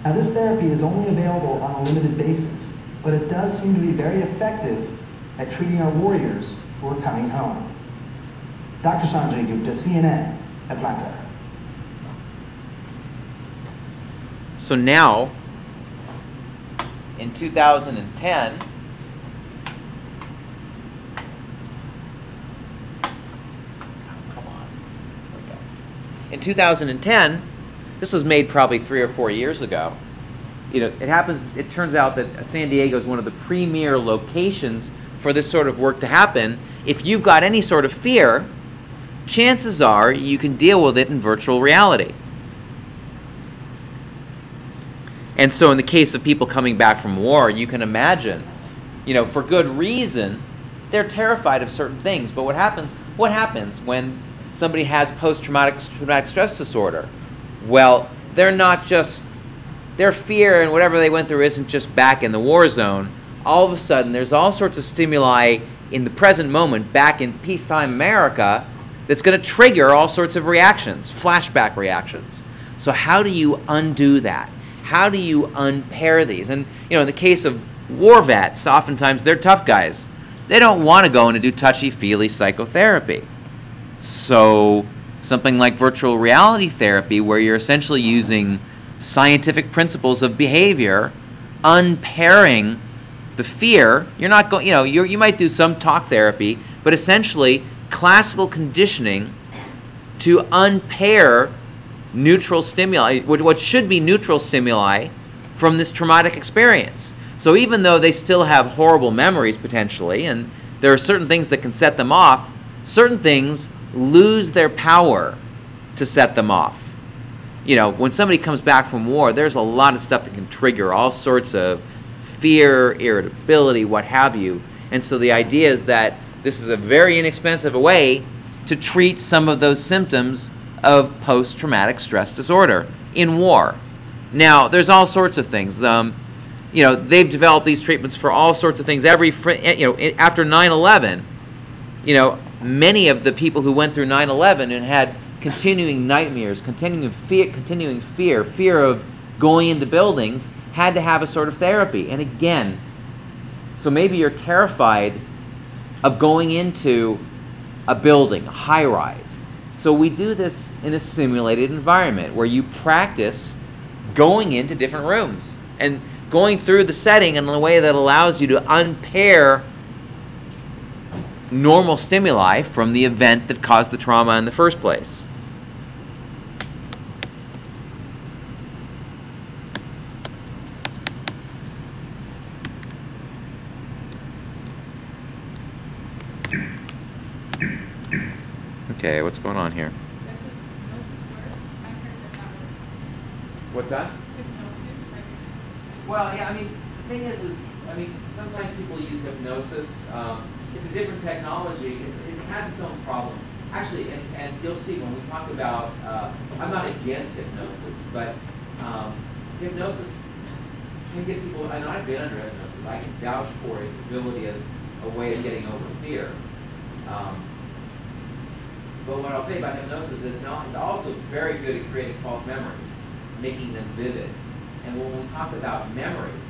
Now, this therapy is only available on a limited basis, but it does seem to be very effective at treating our warriors who are coming home. Dr. Sanjay Gupta, CNN, Atlanta.
So now, in 2010, in 2010, this was made probably 3 or 4 years ago. You know, it turns out that San Diego is one of the premier locations for this sort of work to happen. If you've got any sort of fear, chances are you can deal with it in virtual reality. And so in the case of people coming back from war, you can imagine, you know, for good reason, they're terrified of certain things. But what happens when somebody has post-traumatic stress disorder? Well, their fear and whatever they went through isn't just back in the war zone. All of a sudden, there's all sorts of stimuli in the present moment, back in peacetime America, that's going to trigger all sorts of reactions, flashback reactions. So how do you undo that? How do you unpair these? And, you know, in the case of war vets, oftentimes they're tough guys. They don't want to go in and do touchy-feely psychopathy. So something like virtual reality therapy, where you're essentially using scientific principles of behavior, unpairing the fear. You're not going, you know, you might do some talk therapy, but essentially classical conditioning to unpair neutral stimuli, what should be neutral stimuli, from this traumatic experience. So even though they still have horrible memories potentially, and there are certain things that can set them off, certain things lose their power to set them off. You know, when somebody comes back from war, there's a lot of stuff that can trigger all sorts of fear, irritability, what have you. And so the idea is that this is a very inexpensive way to treat some of those symptoms of post-traumatic stress disorder in war. Now, there's all sorts of things. You know, they've developed these treatments for all sorts of things. After 9/11, you know, many of the people who went through 9/11 and had continuing nightmares, continuing fear of going into buildings, had to have a sort of therapy. And again, so maybe you're terrified of going into a building, a high-rise. So we do this in a simulated environment where you practice going into different rooms and going through the setting in a way that allows you to unpair normal stimuli from the event that caused the trauma in the first place. Okay, what's going on here? What's that? Well, yeah, I mean, the thing is, sometimes people use hypnosis. It's a different technology. It has its own problems. Actually, and you'll see when we talk about, I'm not against hypnosis, but hypnosis can get people, and I've been under hypnosis, I can vouch for its ability as a way of getting over fear. But what I'll say about hypnosis is it's also very good at creating false memories, making them vivid. And when we talk about memories,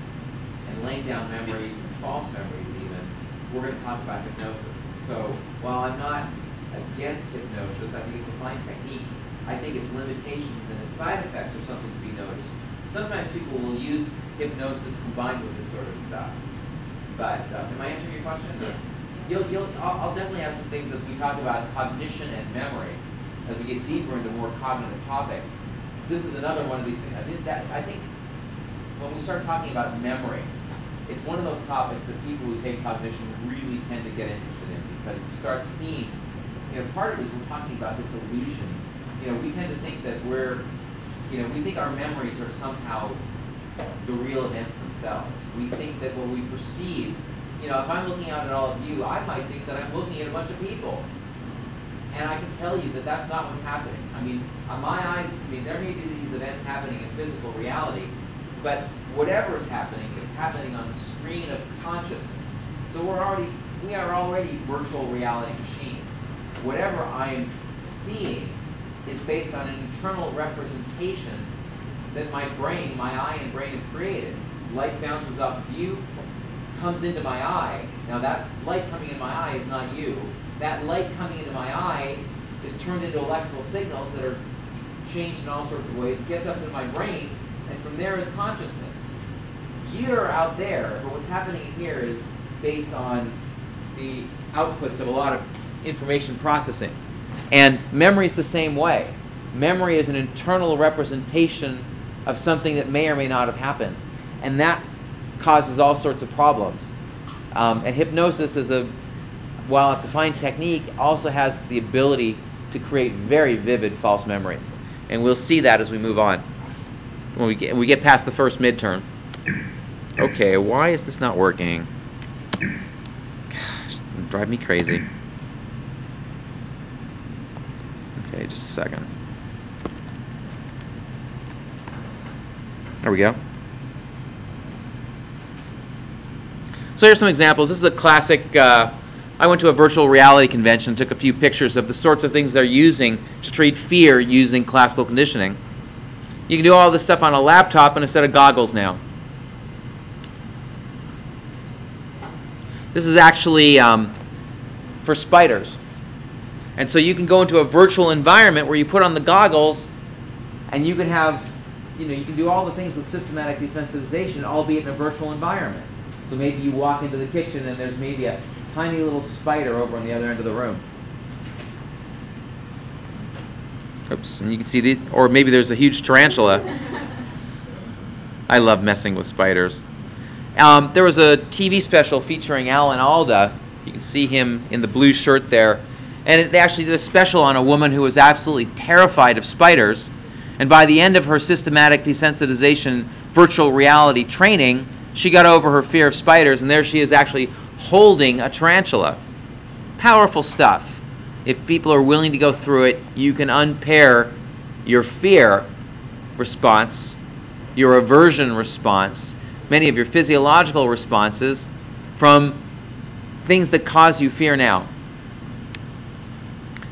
and laying down memories and false memories even, we're going to talk about hypnosis. So while I'm not against hypnosis, I think it's a fine technique. I think its limitations and its side effects are something to be noticed. Sometimes people will use hypnosis combined with this sort of stuff. But am I answering your question? I'll definitely have some things as we talk about cognition and memory, as we get deeper into more cognitive topics. This is another one of these things. I think when we start talking about memory, it's one of those topics that people who take cognition really tend to get interested in, because you start seeing, part of it is we're talking about this illusion. We tend to think that we think our memories are somehow the real events themselves. We think that what we perceive, if I'm looking out at all of you, I might think that I'm looking at a bunch of people. And I can tell you that that's not what's happening. On my eyes, there may be these events happening in physical reality, but whatever is happening on the screen of consciousness. So we are already virtual reality machines. Whatever I'm seeing is based on an internal representation that my eye and brain have created. Light bounces off of you, comes into my eye. Now that light coming in my eye is not you. That light coming into my eye is turned into electrical signals that are changed in all sorts of ways, gets up to my brain, and from there is consciousness. You're out there, but what's happening here is based on the outputs of a lot of information processing. And memory is the same way. Memory is an internal representation of something that may or may not have happened. And that causes all sorts of problems. And hypnosis while it's a fine technique, also has the ability to create very vivid false memories. And we'll see that as we move on, when we get past the first midterm. Okay, why is this not working? Gosh, it's drive me crazy. Okay, just a second. There we go. So here's some examples. This is a classic. I went to a virtual reality convention, took a few pictures of the sorts of things they're using to treat fear using classical conditioning. You can do all this stuff on a laptop and a set of goggles now. This is actually for spiders. And so you can go into a virtual environment where you put on the goggles and you can have, you can do all the things with systematic desensitization, albeit in a virtual environment. So maybe you walk into the kitchen and there's maybe a tiny little spider over on the other end of the room. Oops, and you can see or maybe there's a huge tarantula. I love messing with spiders. There was a TV special featuring Alan Alda. You can see him in the blue shirt there. And they actually did a special on a woman who was absolutely terrified of spiders. And by the end of her systematic desensitization virtual reality training, she got over her fear of spiders, and there she is actually holding a tarantula. Powerful stuff. If people are willing to go through it, you can unpair your fear response, your aversion response, many of your physiological responses from things that cause you fear now.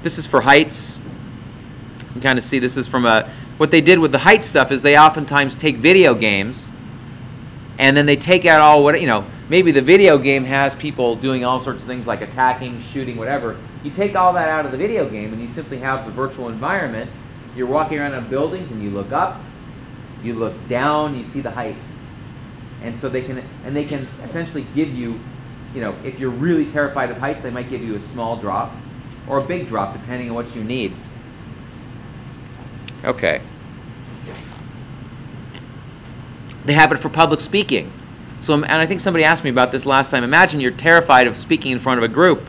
This is for heights. You can kind of see this is from what they did with the height stuff is they oftentimes take video games and then they take out all what, maybe the video game has people doing all sorts of things like attacking, shooting, whatever. You take all that out of the video game and you simply have the virtual environment. You're walking around in buildings and you look up, you look down, you see the height. And so they can essentially give you, if you're really terrified of heights, they might give you a small drop or a big drop depending on what you need. Okay. They have it for public speaking. And I think somebody asked me about this last time. Imagine you're terrified of speaking in front of a group.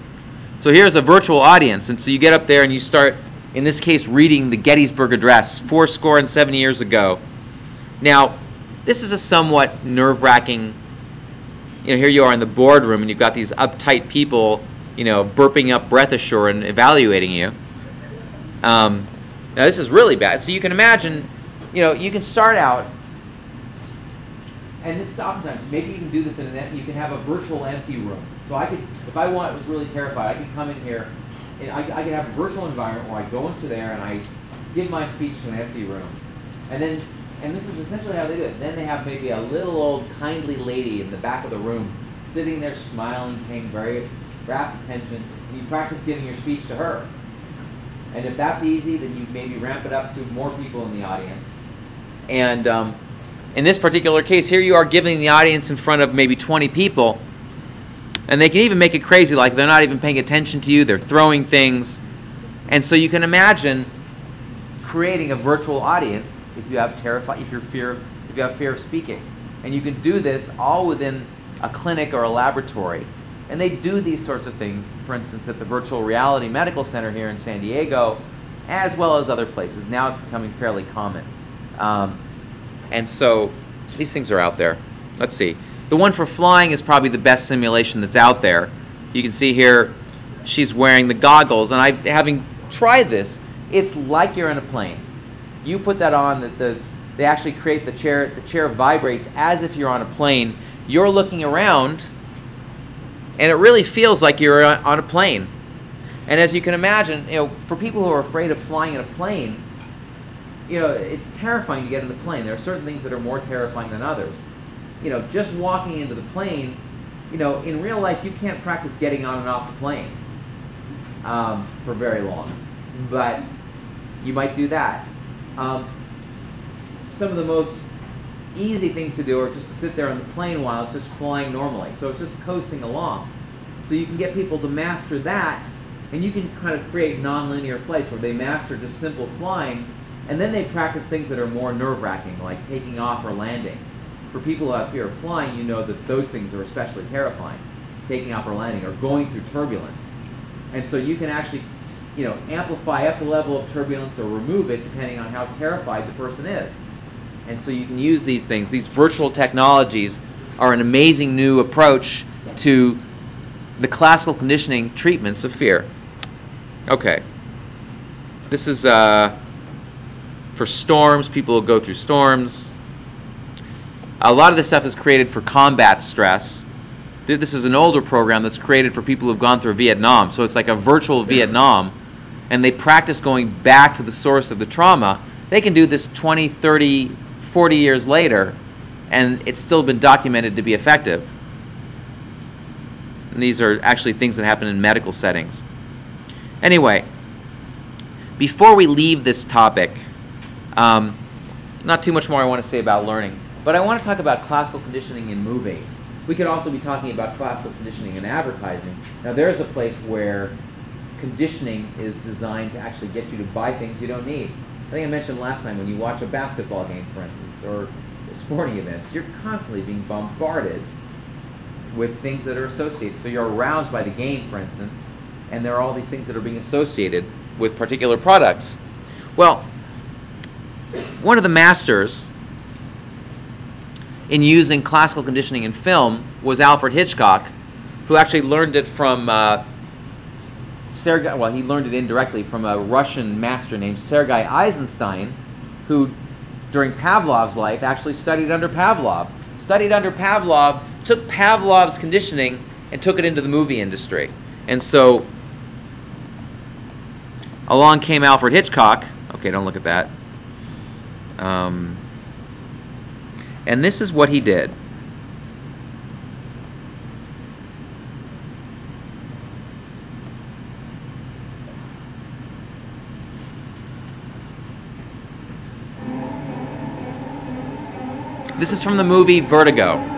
So here's a virtual audience, and so you get up there and you start, in this case, reading the Gettysburg Address 70 years ago. Now, this is a somewhat nerve-wracking, here you are in the boardroom and you've got these uptight people, burping up breath assure and evaluating you. Now this is really bad. So you can imagine, you can start out, and this is oftentimes, maybe you can do this you can have a virtual empty room. So I could, if I was really terrified, I could come in here, and I could have a virtual environment where I go into there and I give my speech to an empty room. And this is essentially how they do it. Then they have maybe a little old kindly lady in the back of the room, sitting there smiling, paying very rapt attention, and you practice giving your speech to her. And if that's easy, then you maybe ramp it up to more people in the audience. And in this particular case, here you are giving the audience in front of maybe 20 people, and they can even make it crazy, like they're not even paying attention to you, they're throwing things. And so you can imagine creating a virtual audience if you have fear of speaking. And you can do this all within a clinic or a laboratory. And they do these sorts of things, for instance, at the Virtual Reality Medical Center here in San Diego, as well as other places. Now it's becoming fairly common. And so these things are out there. Let's see. The one for flying is probably the best simulation that's out there. You can see here she's wearing the goggles, and having tried this, it's like you're in a plane. You put that on, they actually create the chair vibrates as if you're on a plane. You're looking around, and it really feels like you're on a plane. And as you can imagine, for people who are afraid of flying in a plane, it's terrifying to get in the plane. There are certain things that are more terrifying than others. Just walking into the plane, in real life you can't practice getting on and off the plane for very long. But you might do that. Some of the most easy things to do are just to sit there on the plane while it's just flying normally. So it's just coasting along. So you can get people to master that, and you can kind of create nonlinear flights where they master just simple flying, and then they practice things that are more nerve-wracking, like taking off or landing. For people who have fear of flying, you know that those things are especially terrifying, taking off or landing, or going through turbulence. And so you can actually, amplify up the level of turbulence or remove it depending on how terrified the person is. And so you can use these things. These virtual technologies are an amazing new approach to the classical conditioning treatments of fear. Okay. This is for storms. People will go through storms. A lot of this stuff is created for combat stress. This is an older program that's created for people who've gone through Vietnam. So it's like a virtual Vietnam, and they practice going back to the source of the trauma. They can do this 20, 30, 40 years later, and it's still been documented to be effective. And these are actually things that happen in medical settings. Anyway, before we leave this topic, not too much more I want to say about learning, but I want to talk about classical conditioning in move aids. We could also be talking about classical conditioning in advertising. Now there's a place where conditioning is designed to actually get you to buy things you don't need. I think I mentioned last time when you watch a basketball game, for instance, or sporting events, you're constantly being bombarded with things that are associated. So you're aroused by the game, for instance, and there are all these things that are being associated with particular products. Well, one of the masters in using classical conditioning in film was Alfred Hitchcock, who actually learned it from Sergei, well, he learned it indirectly from a Russian master named Sergei Eisenstein, who during Pavlov's life actually studied under Pavlov. Studied under Pavlov, took Pavlov's conditioning and took it into the movie industry. And so along came Alfred Hitchcock. Okay, don't look at that. And this is what he did. This is from the movie Vertigo.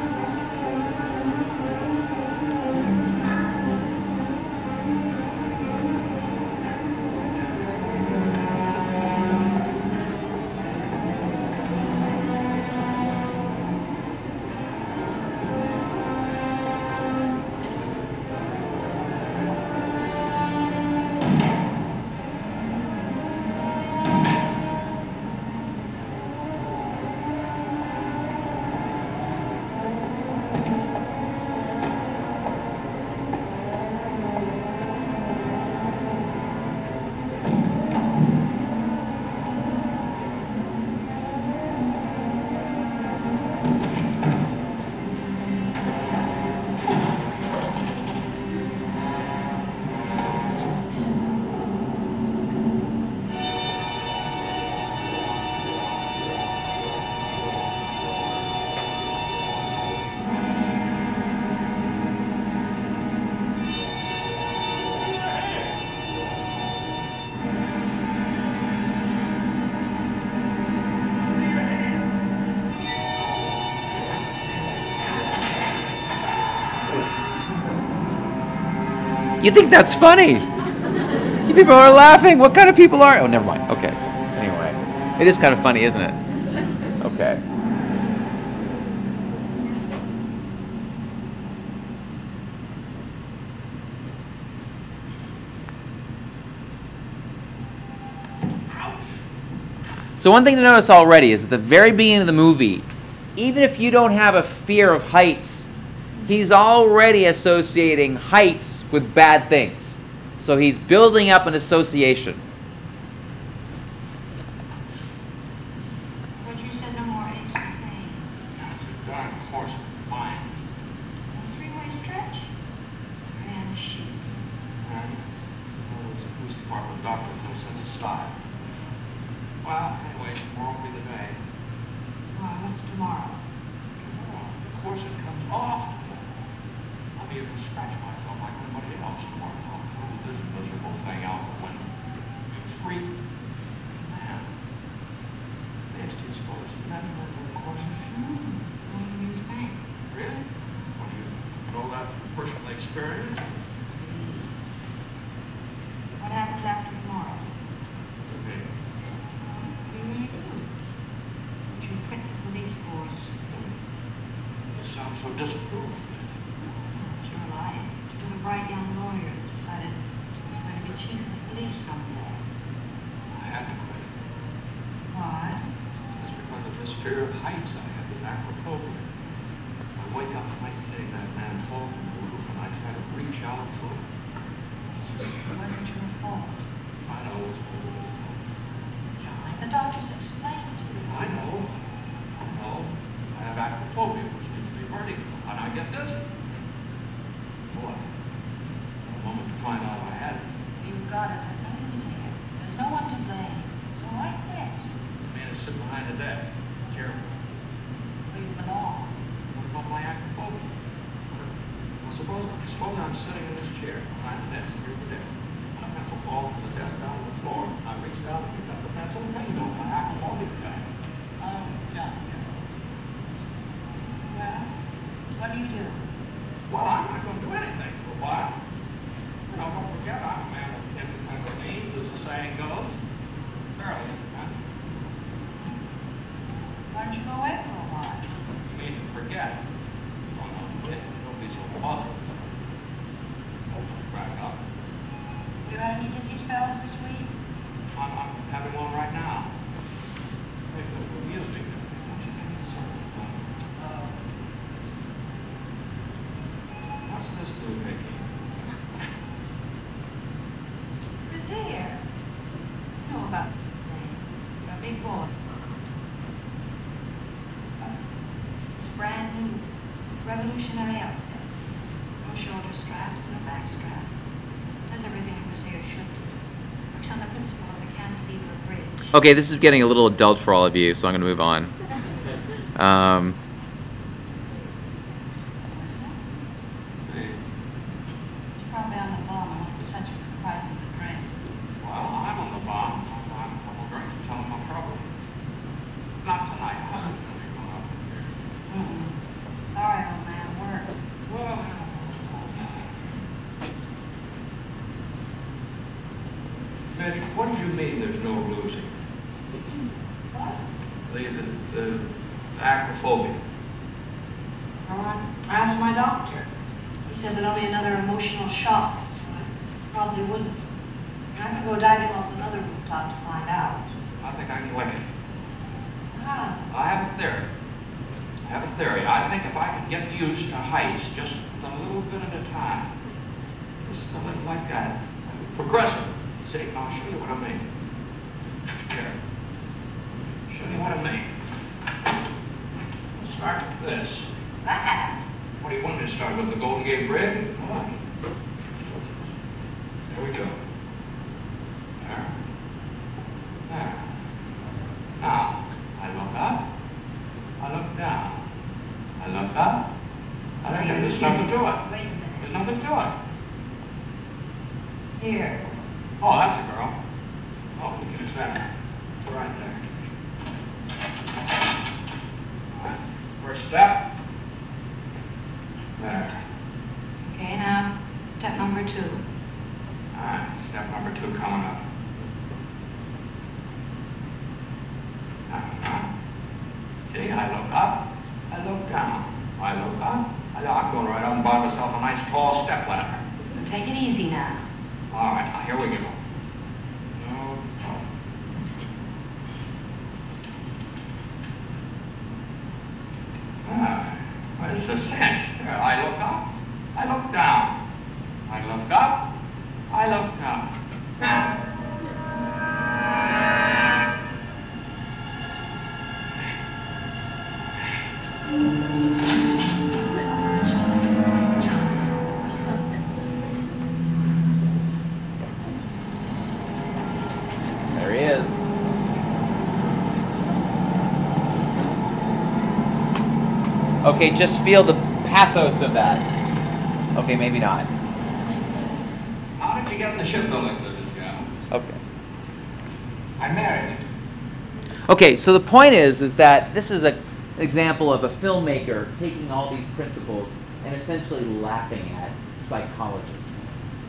You think that's funny? You people are laughing. What kind of people are? Oh, never mind. Okay. Anyway, it is kind of funny, isn't it? Okay. So one thing to notice already is at the very beginning of the movie, even if you don't have a fear of heights, he's already associating heights with bad things. So he's building up an association.
But you said no more aches and pains.
That's a darn course of mine.
A three-way stretch? Man, sheep.
Well, it's a police department doctor who says it's style. Well, anyway, tomorrow will be the day.
Why, what's tomorrow?
Tomorrow, of course it comes off. I'll be able to scratch myself like everybody else tomorrow. I'll throw this miserable thing out the window. It's free. Man. Next is supposed to never go to the course of shooting.
What do you think?
Really? Well, you know that from personal experience?
What happens after tomorrow?
Okay.
What do you want to do? Would you quit the police force?
You sound so disapproving.
It's your life. You're a bright young lawyer who decided he was going to be chief of police someday.
I had to quit.
Why?
That's because of this fear of heights I have, this acrophobia. I wake up at night seeing that man fall from the roof, and I try to reach out and pull him.
It wasn't your fault.
I know it's his fault.
John, the doctors explained to you.
I know. I have acrophobia, which means to be vertigo, and I get dizzy. Boy, the moment to find out I had it.
You've got it. There's no using it. There's no one to blame. So I quit.
The man is sitting behind the desk. Careful.
Where you belong.
What about my acrophobia? Well, suppose I'm sitting in this chair behind the desk, here at the desk. And a pencil falls from the desk down to the floor. I reach down and pick up the pencil and bingo, my acrophobia guy.
Oh, John. Well, what do you do?
Well, I'm not going to do anything for a while. You know, don't forget, I'm a man of independent means, as the saying goes. Fairly independent.
Why don't you go away for a while?
Okay, this is getting a little adult for all of you, so I'm going to move on.
Probably on the bum, such a price of the drink.
Well, I'm on the bomb. I'm going to tell him no trouble. Not tonight. I'm going to go up here.
Sorry, old man, work.
Well, Betty, what do you mean there's no losing?
What?
The acrophobia.
Well, I asked my doctor. He said that only another emotional shock, so I probably wouldn't. I could go diving off another rooftop to find out.
I think I can lick it.
How?
I have a theory. I think if I could get used to heights just a little bit at a time, just a little like that, progressive. See, I'll show you what I mean. Here. Show you what I mean. We'll start with this.
That?
What do you want me to start with? The Golden Gate Bridge? There we go. There. There. Now, I look up. I look down. I look up. There's nothing to it.
Wait a minute.
There's nothing to it.
Here.
Oh, that's a girl. Oh, look at that. It's right there. All right. First step. There.
Okay, now, step number 2.
All right. Step number 2 coming up. See, I look up. I look down. I look up. I'm going right on and buy myself a nice tall step ladder.
Take it easy now.
All right, now here we go. It's a cinch. There, I look up. I look down. I look up. I look down.
There he is. Okay, just feel the pathos of that. Okay, maybe not.
How did you get in the shipbuilding business, Joe?
Okay.
I married.
Okay, so the point is that this is an example of a filmmaker taking all these principles and essentially laughing at psychologists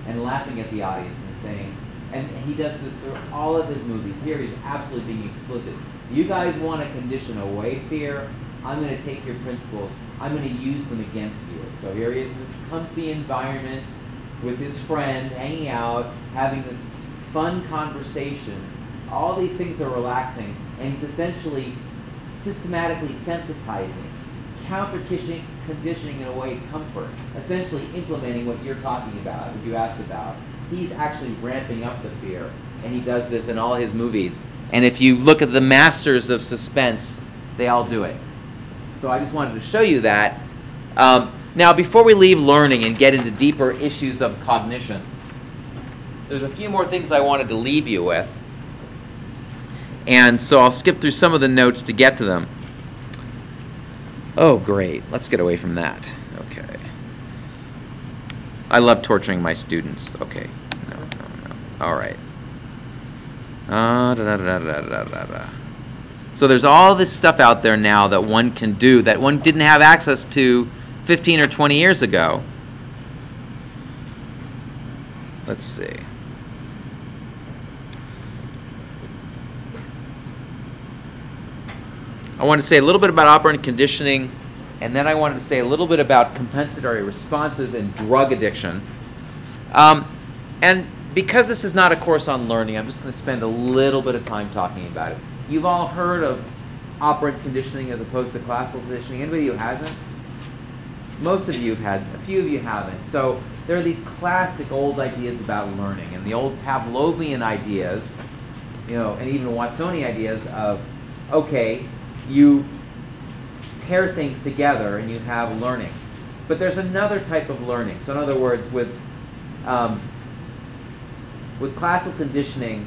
and laughing at the audience and saying, and he does this through all of his movies. Here he's absolutely being explicit. You guys want to condition away fear? I'm going to take your principles. I'm going to use them against you. So here he is in this comfy environment with his friend, hanging out, having this fun conversation. All these things are relaxing, and he's essentially systematically sensitizing, counter-conditioning in a way comfort, essentially implementing what you're talking about, what you asked about. He's actually ramping up the fear, and he does this in all his movies. And if you look at the masters of suspense, they all do it. So I just wanted to show you that. Now, before we leave learning and get into deeper issues of cognition, there's a few more things I wanted to leave you with. And so I'll skip through some of the notes to get to them. Oh, great. Let's get away from that. Okay. I love torturing my students. Okay. No. All right. So there's all this stuff out there now that one can do that one didn't have access to 15 or 20 years ago. Let's see. I want to say a little bit about operant conditioning, and then I wanted to say a little bit about compensatory responses and drug addiction. And because this is not a course on learning, I'm just going to spend a little bit of time talking about it. You've all heard of operant conditioning as opposed to classical conditioning. Anybody who hasn't? Most of you have had, a few of you haven't. So there are these classic old ideas about learning, and the old Pavlovian ideas, and even Watsonian ideas of, okay, you pair things together and you have learning. But there's another type of learning. So in other words, with classical conditioning,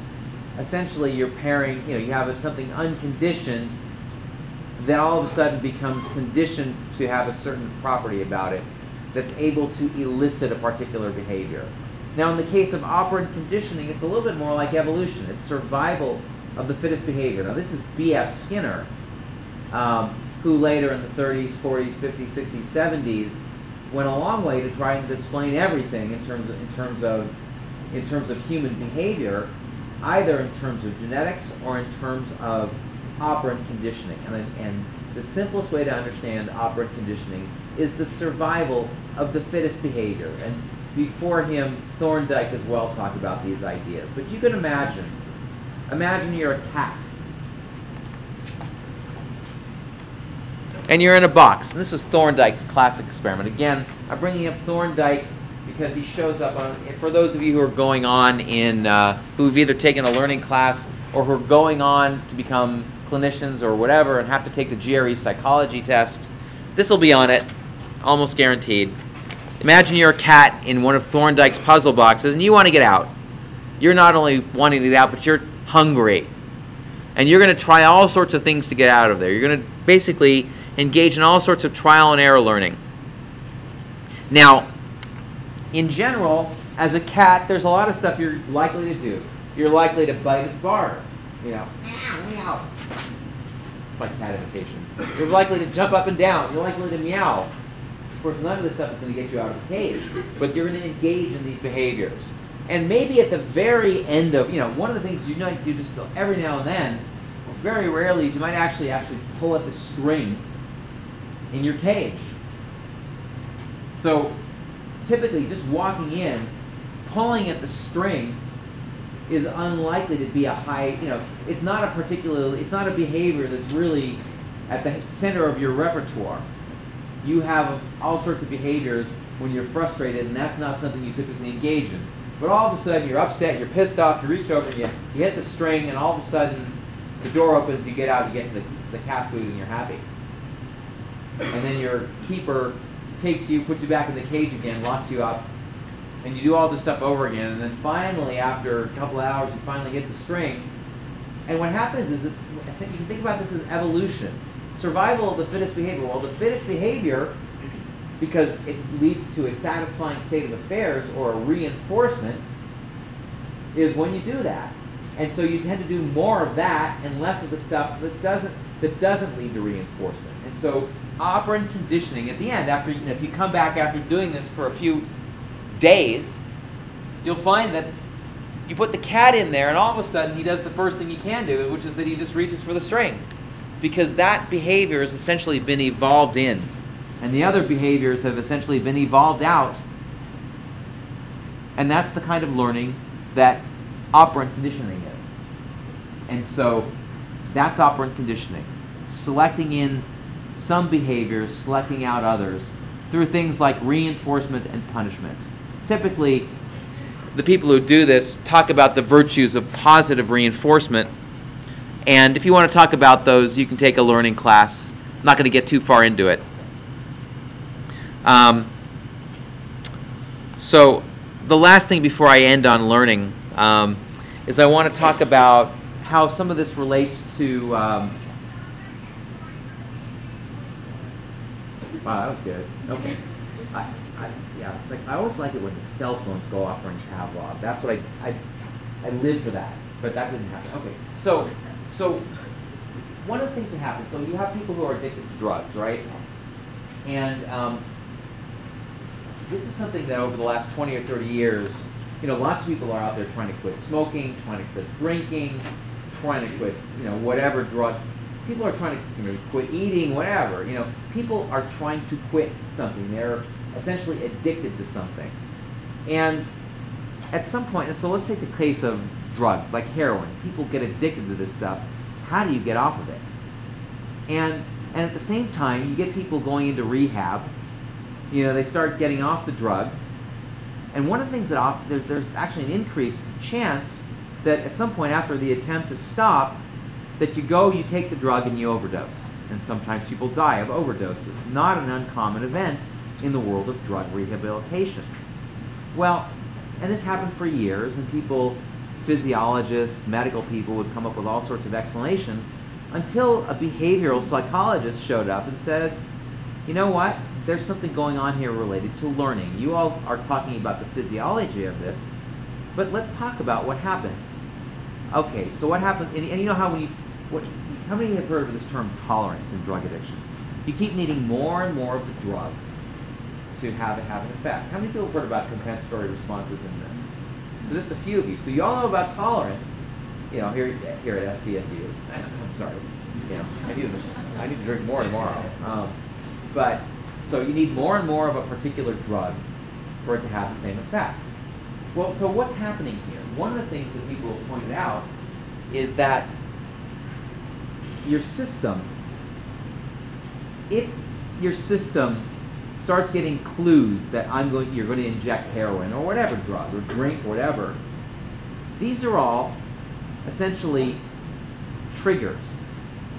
essentially you're pairing, you have something unconditioned that all of a sudden becomes conditioned to have a certain property about it that's able to elicit a particular behavior. Now, in the case of operant conditioning, it's a little bit more like evolution. It's survival of the fittest behavior. Now, this is B.F. Skinner, who later in the 30s, 40s, 50s, 60s, 70s went a long way to trying to explain everything in terms of human behavior, either in terms of genetics or in terms of operant conditioning. And the simplest way to understand operant conditioning is the survival of the fittest behavior. And before him, Thorndike as well talked about these ideas. But you can imagine you're a cat. And you're in a box. And this is Thorndike's classic experiment. Again, I'm bringing up Thorndike because he shows up for those of you who are going on who've either taken a learning class or who are going on to become clinicians or whatever and have to take the GRE psychology test. This will be on it, almost guaranteed. Imagine you're a cat in one of Thorndike's puzzle boxes and you want to get out. You're not only wanting to get out, but you're hungry. And you're going to try all sorts of things to get out of there. You're going to basically engage in all sorts of trial and error learning. Now, in general, as a cat, there's a lot of stuff you're likely to do. You're likely to bite at bars. Meow, meow. It's like cat imitation. You're likely to jump up and down. You're likely to meow. Of course, none of this stuff is going to get you out of the cage, but you're going to engage in these behaviors. And maybe at the very end of, one of the things you might do just every now and then, very rarely, is you might actually pull at the string in your cage. So typically, just walking in, pulling at the string is unlikely to be a high, it's not a behavior that's really at the center of your repertoire. You have all sorts of behaviors when you're frustrated, and that's not something you typically engage in. But all of a sudden, you're upset, you're pissed off, you reach over, and you hit the string, and all of a sudden, the door opens, you get out, you get the cat food, and you're happy. And then your keeper takes you, puts you back in the cage again, locks you up, and you do all this stuff over again, and then finally, after a couple of hours, you finally hit the string. And what happens is, you can think about this as evolution. Survival of the fittest behavior. Well, the fittest behavior, because it leads to a satisfying state of affairs or a reinforcement, is when you do that. And so you tend to do more of that and less of the stuff that doesn't lead to reinforcement. And so operant conditioning at the end, after if you come back after doing this for a few days, you'll find that you put the cat in there and all of a sudden he does the first thing he can do, which is that he just reaches for the string. Because that behavior has essentially been evolved in. And the other behaviors have essentially been evolved out. And that's the kind of learning that operant conditioning is. And so that's operant conditioning. Selecting in some behaviors, selecting out others through things like reinforcement and punishment. Typically, the people who do this talk about the virtues of positive reinforcement. And if you want to talk about those, you can take a learning class. I'm not going to get too far into it. So the last thing before I end on learning is I want to talk about how some of this relates to... wow, that was good. Okay. I always like it when the cell phones go off during Pavlov. That's what I live for that. But that didn't happen. Okay. So one of the things that happens, so you have people who are addicted to drugs, right? And this is something that over the last 20 or 30 years, lots of people are out there trying to quit smoking, trying to quit drinking, trying to quit, whatever drug. People are trying to quit eating, whatever. People are trying to quit something. They're essentially addicted to something. And at some point, and so let's take the case of drugs, like heroin. People get addicted to this stuff. How do you get off of it? And at the same time, you get people going into rehab. They start getting off the drug. And one of the things that there's actually an increased chance that at some point after the attempt to stop, that you take the drug and you overdose. And sometimes people die of overdoses. Not an uncommon event in the world of drug rehabilitation. Well, and this happened for years, and people physiologists, medical people would come up with all sorts of explanations until a behavioral psychologist showed up and said, you know what, there's something going on here related to learning. You all are talking about the physiology of this, but let's talk about what happens. Okay, so what happens, and you know how how many have heard of this term tolerance in drug addiction? You keep needing more and more of the drug to have an effect. How many people have heard about compensatory responses in this? So just a few of you. So you all know about tolerance, you know, here at SDSU. I'm sorry, you know, I need to drink more tomorrow. But so you need more and more of a particular drug for it to have the same effect. Well, so what's happening here? One of the things that people have pointed out is that your system, if your system starts getting clues that you're going to inject heroin or whatever drug or drink or whatever, these are all essentially triggers.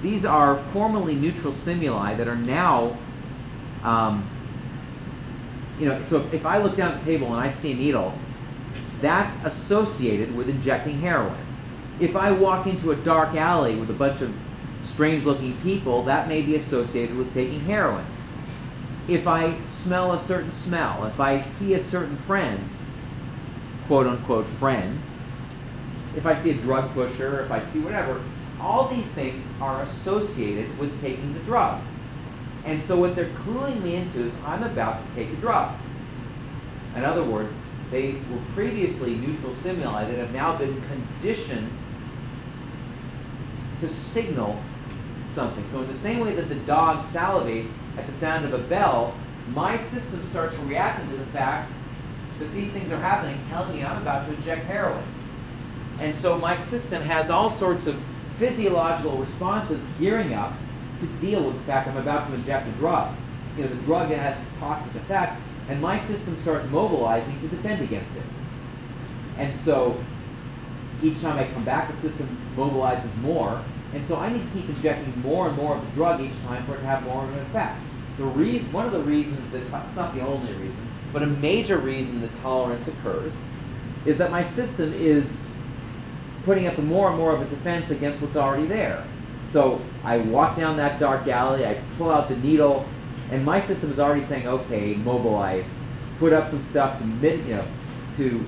These are formerly neutral stimuli that are now, you know, so if I look down at the table and I see a needle, that's associated with injecting heroin. If I walk into a dark alley with a bunch of strange-looking people, that may be associated with taking heroin. If I smell a certain smell, if I see a certain friend, quote-unquote friend, if I see a drug pusher, if I see whatever, all these things are associated with taking the drug. And so what they're cluing me into is I'm about to take a drug. In other words, they were previously neutral stimuli that have now been conditioned to signal something. So in the same way that the dog salivates at the sound of a bell, my system starts reacting to the fact that these things are happening, telling me I'm about to inject heroin. And so my system has all sorts of physiological responses gearing up to deal with the fact I'm about to inject a drug. You know, the drug has toxic effects, and my system starts mobilizing to defend against it. And so each time I come back, the system mobilizes more, and so I need to keep injecting more and more of the drug each time for it to have more of an effect. One of the reasons that, it's not the only reason, but a major reason that tolerance occurs is that my system is putting up more and more of a defense against what's already there. So I walk down that dark alley, I pull out the needle, and my system is already saying, okay, mobilize, put up some stuff to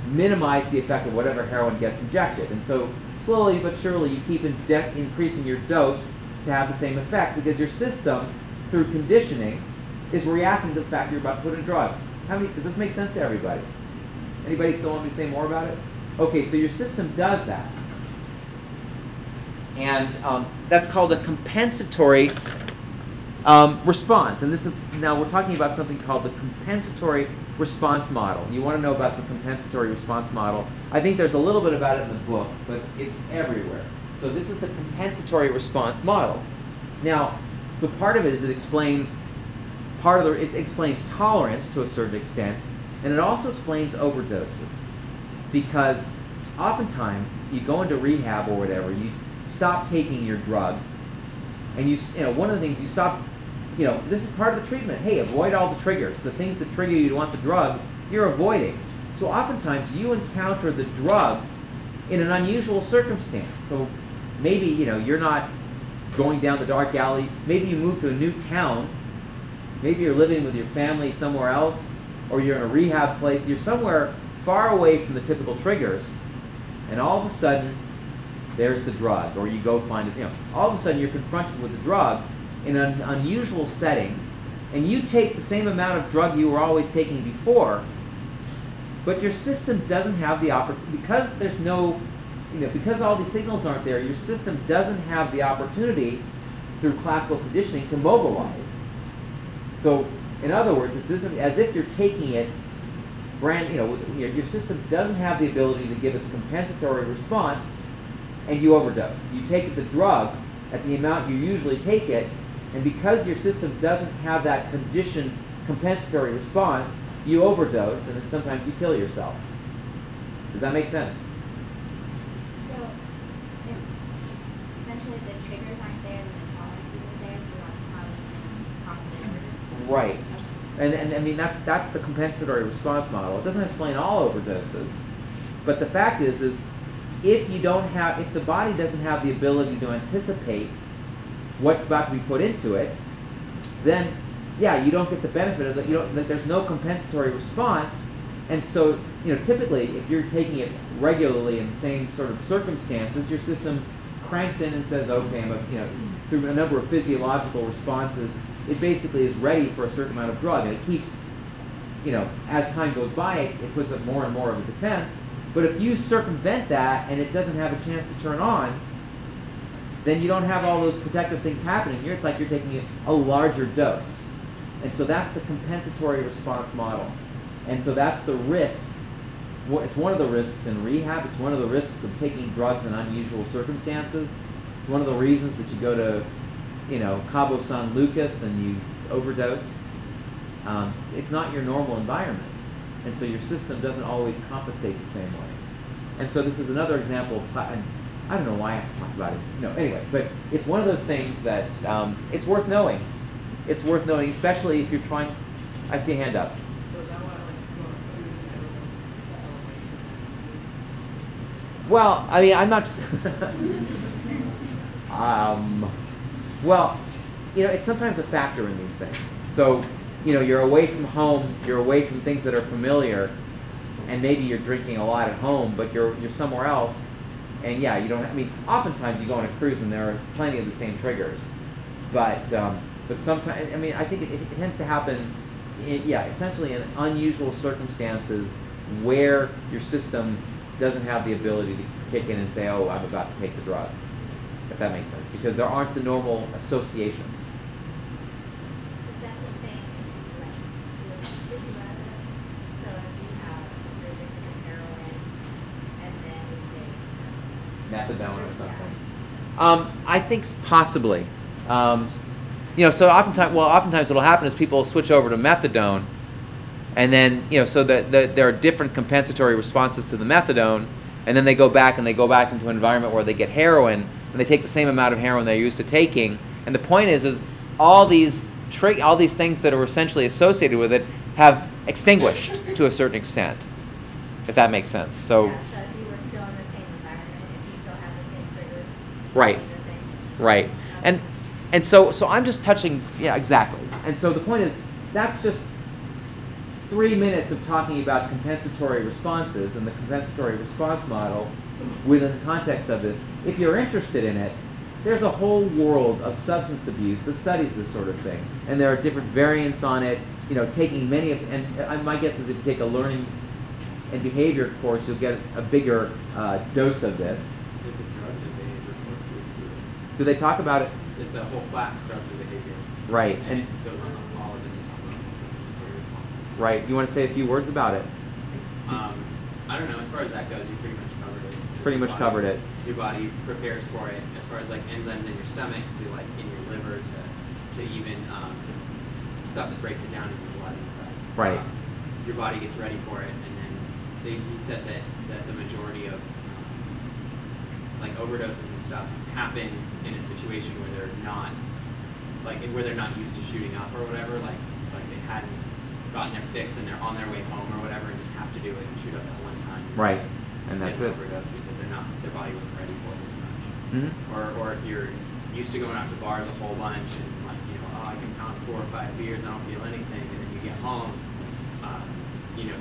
minimize the effect of whatever heroin gets injected. And so slowly but surely you keep increasing your dose to have the same effect, because your system, through conditioning, is reacting to the fact you're about to put in a drug. Does this make sense to everybody? Anybody still want me to say more about it? Okay, so your system does that. And that's called a compensatory response. And this is, now we're talking about something called the compensatory response model. You want to know about the compensatory response model. I think there's a little bit about it in the book, but it's everywhere. So this is the compensatory response model. Now, so part of it is it explains tolerance to a certain extent, and it also explains overdoses. Because oftentimes you go into rehab or whatever, you stop taking your drug, and you know, one of the things you stop, you know, this is part of the treatment. Hey, avoid all the triggers. The things that trigger you to want the drug, you're avoiding. So oftentimes you encounter the drug in an unusual circumstance. So maybe, you know, you're not going down the dark alley. Maybe you move to a new town. Maybe you're living with your family somewhere else, or you're in a rehab place. You're somewhere far away from the typical triggers, and all of a sudden there's the drug, or you go find it, you know, all of a sudden you're confronted with the drug in an unusual setting, and you take the same amount of drug you were always taking before, but your system doesn't have the opportunity, because there's no, you know, because all these signals aren't there, your system doesn't have the opportunity through classical conditioning to mobilize. So in other words, it's as if you're taking it your system doesn't have the ability to give its compensatory response, and you overdose. You take the drug at the amount you usually take it, and because your system doesn't have that conditioned compensatory response, you overdose, and then sometimes you kill yourself. Does that make sense?
So, essentially the triggers aren't there, and the tolerance isn't there, so that's how you can possibly overdose?
Right. And I mean, that's the compensatory response model. It doesn't explain all overdoses, But the fact is if the body doesn't have the ability to anticipate what's about to be put into it, then yeah, you don't get the benefit of that. There's no compensatory response, and so typically, if you're taking it regularly in the same sort of circumstances, your system cranks in and says, okay, through a number of physiological responses, it basically is ready for a certain amount of drug, and it keeps, as time goes by, it puts up more and more of a defense. But if you circumvent that and it doesn't have a chance to turn on, then you don't have all those protective things happening. It's like you're taking a larger dose. And so that's the compensatory response model. And so that's the risk. It's one of the risks in rehab. It's one of the risks of taking drugs in unusual circumstances. It's one of the reasons that you go to, Cabo San Lucas and you overdose. It's not your normal environment. And so your system doesn't always compensate the same way. And so this is another example of, and I don't know why I have to talk about it. Anyway, but it's one of those things that it's worth knowing. It's worth knowing, especially if you're trying. I see a hand up.
So is that why
Well, I mean, I'm not. Well, it's sometimes a factor in these things. So, you're away from home, you're away from things that are familiar, and maybe you're drinking a lot at home, but you're somewhere else, and yeah, you don't. I mean, oftentimes you go on a cruise and there are plenty of the same triggers, but sometimes, I mean, I think it tends to happen, essentially in unusual circumstances where your system doesn't have the ability to kick in and say, oh, I'm about to take the drug, if that makes sense, because there aren't the normal associations.
Is that the same like switch rather? So if you have really good heroin and then you take
Methadone or something. I think possibly. So oftentimes what'll happen is people switch over to methadone, and then so that there are different compensatory responses to the methadone, and then they go back into an environment where they get heroin, and they take the same amount of heroin they're used to taking. And the point is all these things that are essentially associated with it have extinguished to a certain extent, if that makes sense. So.
Yeah, so if you were still in the same environment, if you still have the same triggers,
Right.
the same.
Right. And so I'm just touching, exactly. And so the point is, that's just 3 minutes of talking about compensatory responses and the compensatory response model within the context of this. If you're interested in it, there's a whole world of substance abuse that studies this sort of thing. And there are different variants on it, taking many of, and my guess is if you take a learning and behavior course, you'll get a bigger dose of this.
It's a drugs and behavior course.
Do they talk about it?
It's a whole class, drugs and behavior.
Right.
And it goes on all of it.
Right. You want to say a few words about it?
I don't know. As far as that goes, you pretty much covered it.
Pretty much covered it.
Your body prepares for it. As far as like enzymes in your stomach, to like in your liver, to even stuff that breaks it down in your blood inside.
Right.
Your body gets ready for it, and then he said that the majority of like overdoses and stuff happen in a situation where they're not used to shooting up or whatever, like they hadn't gotten their fix and they're on their way home or whatever and just have to do it and shoot up at one time.
Right. And that's it.
Overdose because their body wasn't ready for it as much.
Mm-hmm.
Or if you're used to going out to bars a whole bunch and like, I can pound 4 or 5 beers, I don't feel anything, and then you get home,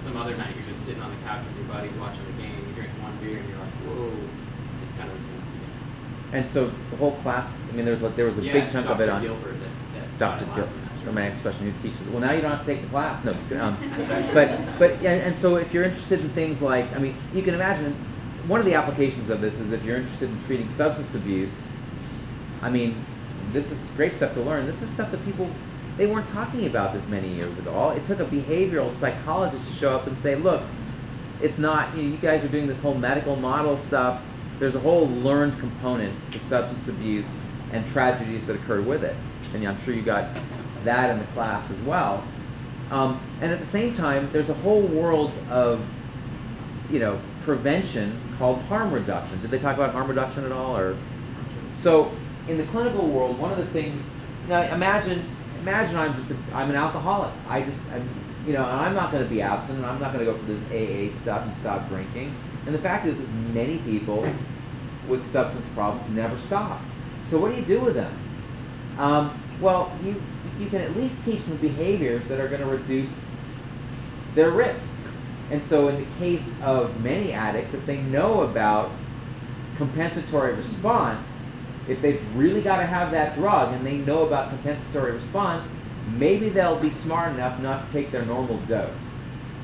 some other night you're just sitting on the couch with your buddies watching the game, you drink 1 beer and you're like, whoa, it's kind of the same thing.
And so the whole class, I mean, there was a big chunk of it on
Gilbert
Dr. Gilbert. My next question, who teaches? Well, now you don't have to take the class. No, just kidding. And so if you're interested in things like, I mean, you can imagine one of the applications of this is if you're interested in treating substance abuse. I mean, this is great stuff to learn. This is stuff that they weren't talking about this many years ago. It took a behavioral psychologist to show up and say, look, it's not, you guys are doing this whole medical model stuff. There's a whole learned component to substance abuse and tragedies that occur with it. And I'm sure you got that in the class as well. And at the same time, there's a whole world of, prevention called harm reduction. Did they talk about harm reduction at all? Or so in the clinical world, one of the things, imagine I'm an alcoholic. I'm not going to be abstinent. I'm not going to go for this AA stuff and stop drinking. And the fact is many people with substance problems never stop. So what do you do with them? Well, you can at least teach them behaviors that are going to reduce their risk. And so in the case of many addicts, if they know about compensatory response, if they've really got to have that drug and they know about compensatory response, maybe they'll be smart enough not to take their normal dose.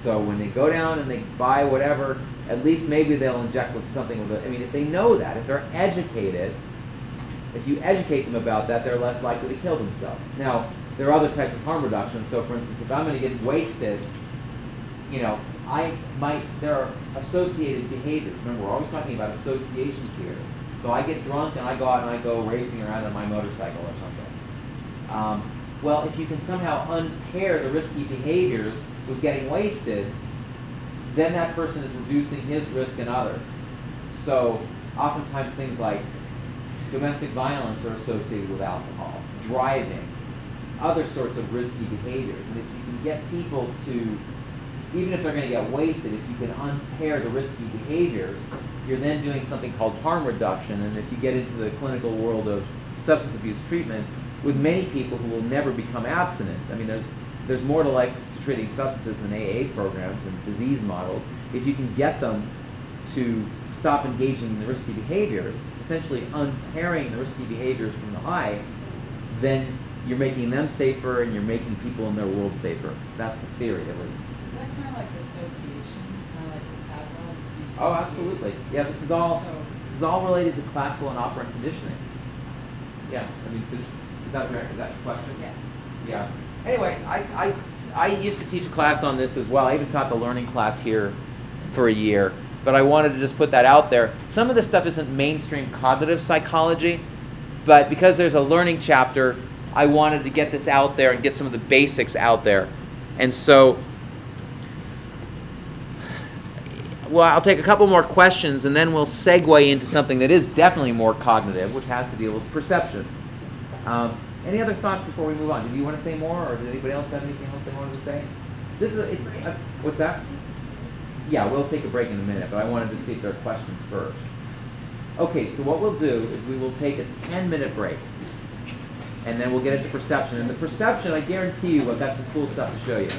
So when they go down and they buy whatever, at least maybe they'll inject with something with it. I mean, if they know that, if they're educated, if you educate them about that, they're less likely to kill themselves. Now, there are other types of harm reduction. So for instance, if I'm going to get wasted, you know, there are associated behaviors. Remember, we're always talking about associations here. So I get drunk and I go out and I go racing around on my motorcycle or something. Well, if you can somehow unpair the risky behaviors with getting wasted, then that person is reducing his risk in others. So oftentimes things like domestic violence are associated with alcohol, driving, other sorts of risky behaviors. And if you can get people to, even if they're going to get wasted, if you can unpair the risky behaviors, you're then doing something called harm reduction. And if you get into the clinical world of substance abuse treatment, with many people who will never become abstinent, I mean, there's more to life to treating substances than AA programs and disease models. If you can get them to stop engaging in the risky behaviors, essentially unpairing the risky behaviors from the high, then you're making them safer and you're making people in their world safer. That's the theory, at least.
Is that kind of like association, kind of like the Pavlov?
Oh, absolutely. Yeah, this is all related to classical and operant conditioning. Yeah, I mean, is that your question?
Yeah.
Yeah. Anyway, I used to teach a class on this as well. I even taught the learning class here for a year. But I wanted to just put that out there. Some of this stuff isn't mainstream cognitive psychology, but because there's a learning chapter, I wanted to get this out there and get some of the basics out there. And so, well, I'll take a couple more questions and then we'll segue into something that is definitely more cognitive, which has to deal with perception. Any other thoughts before we move on? Did you want to say more, or did anybody else have anything else they wanted to say? What's that? Yeah, we'll take a break in a minute, but I wanted to see if there are questions first. Okay, so what we'll do is we will take a 10-minute break, and then we'll get into perception. And the perception, I guarantee you, I've got some cool stuff to show you.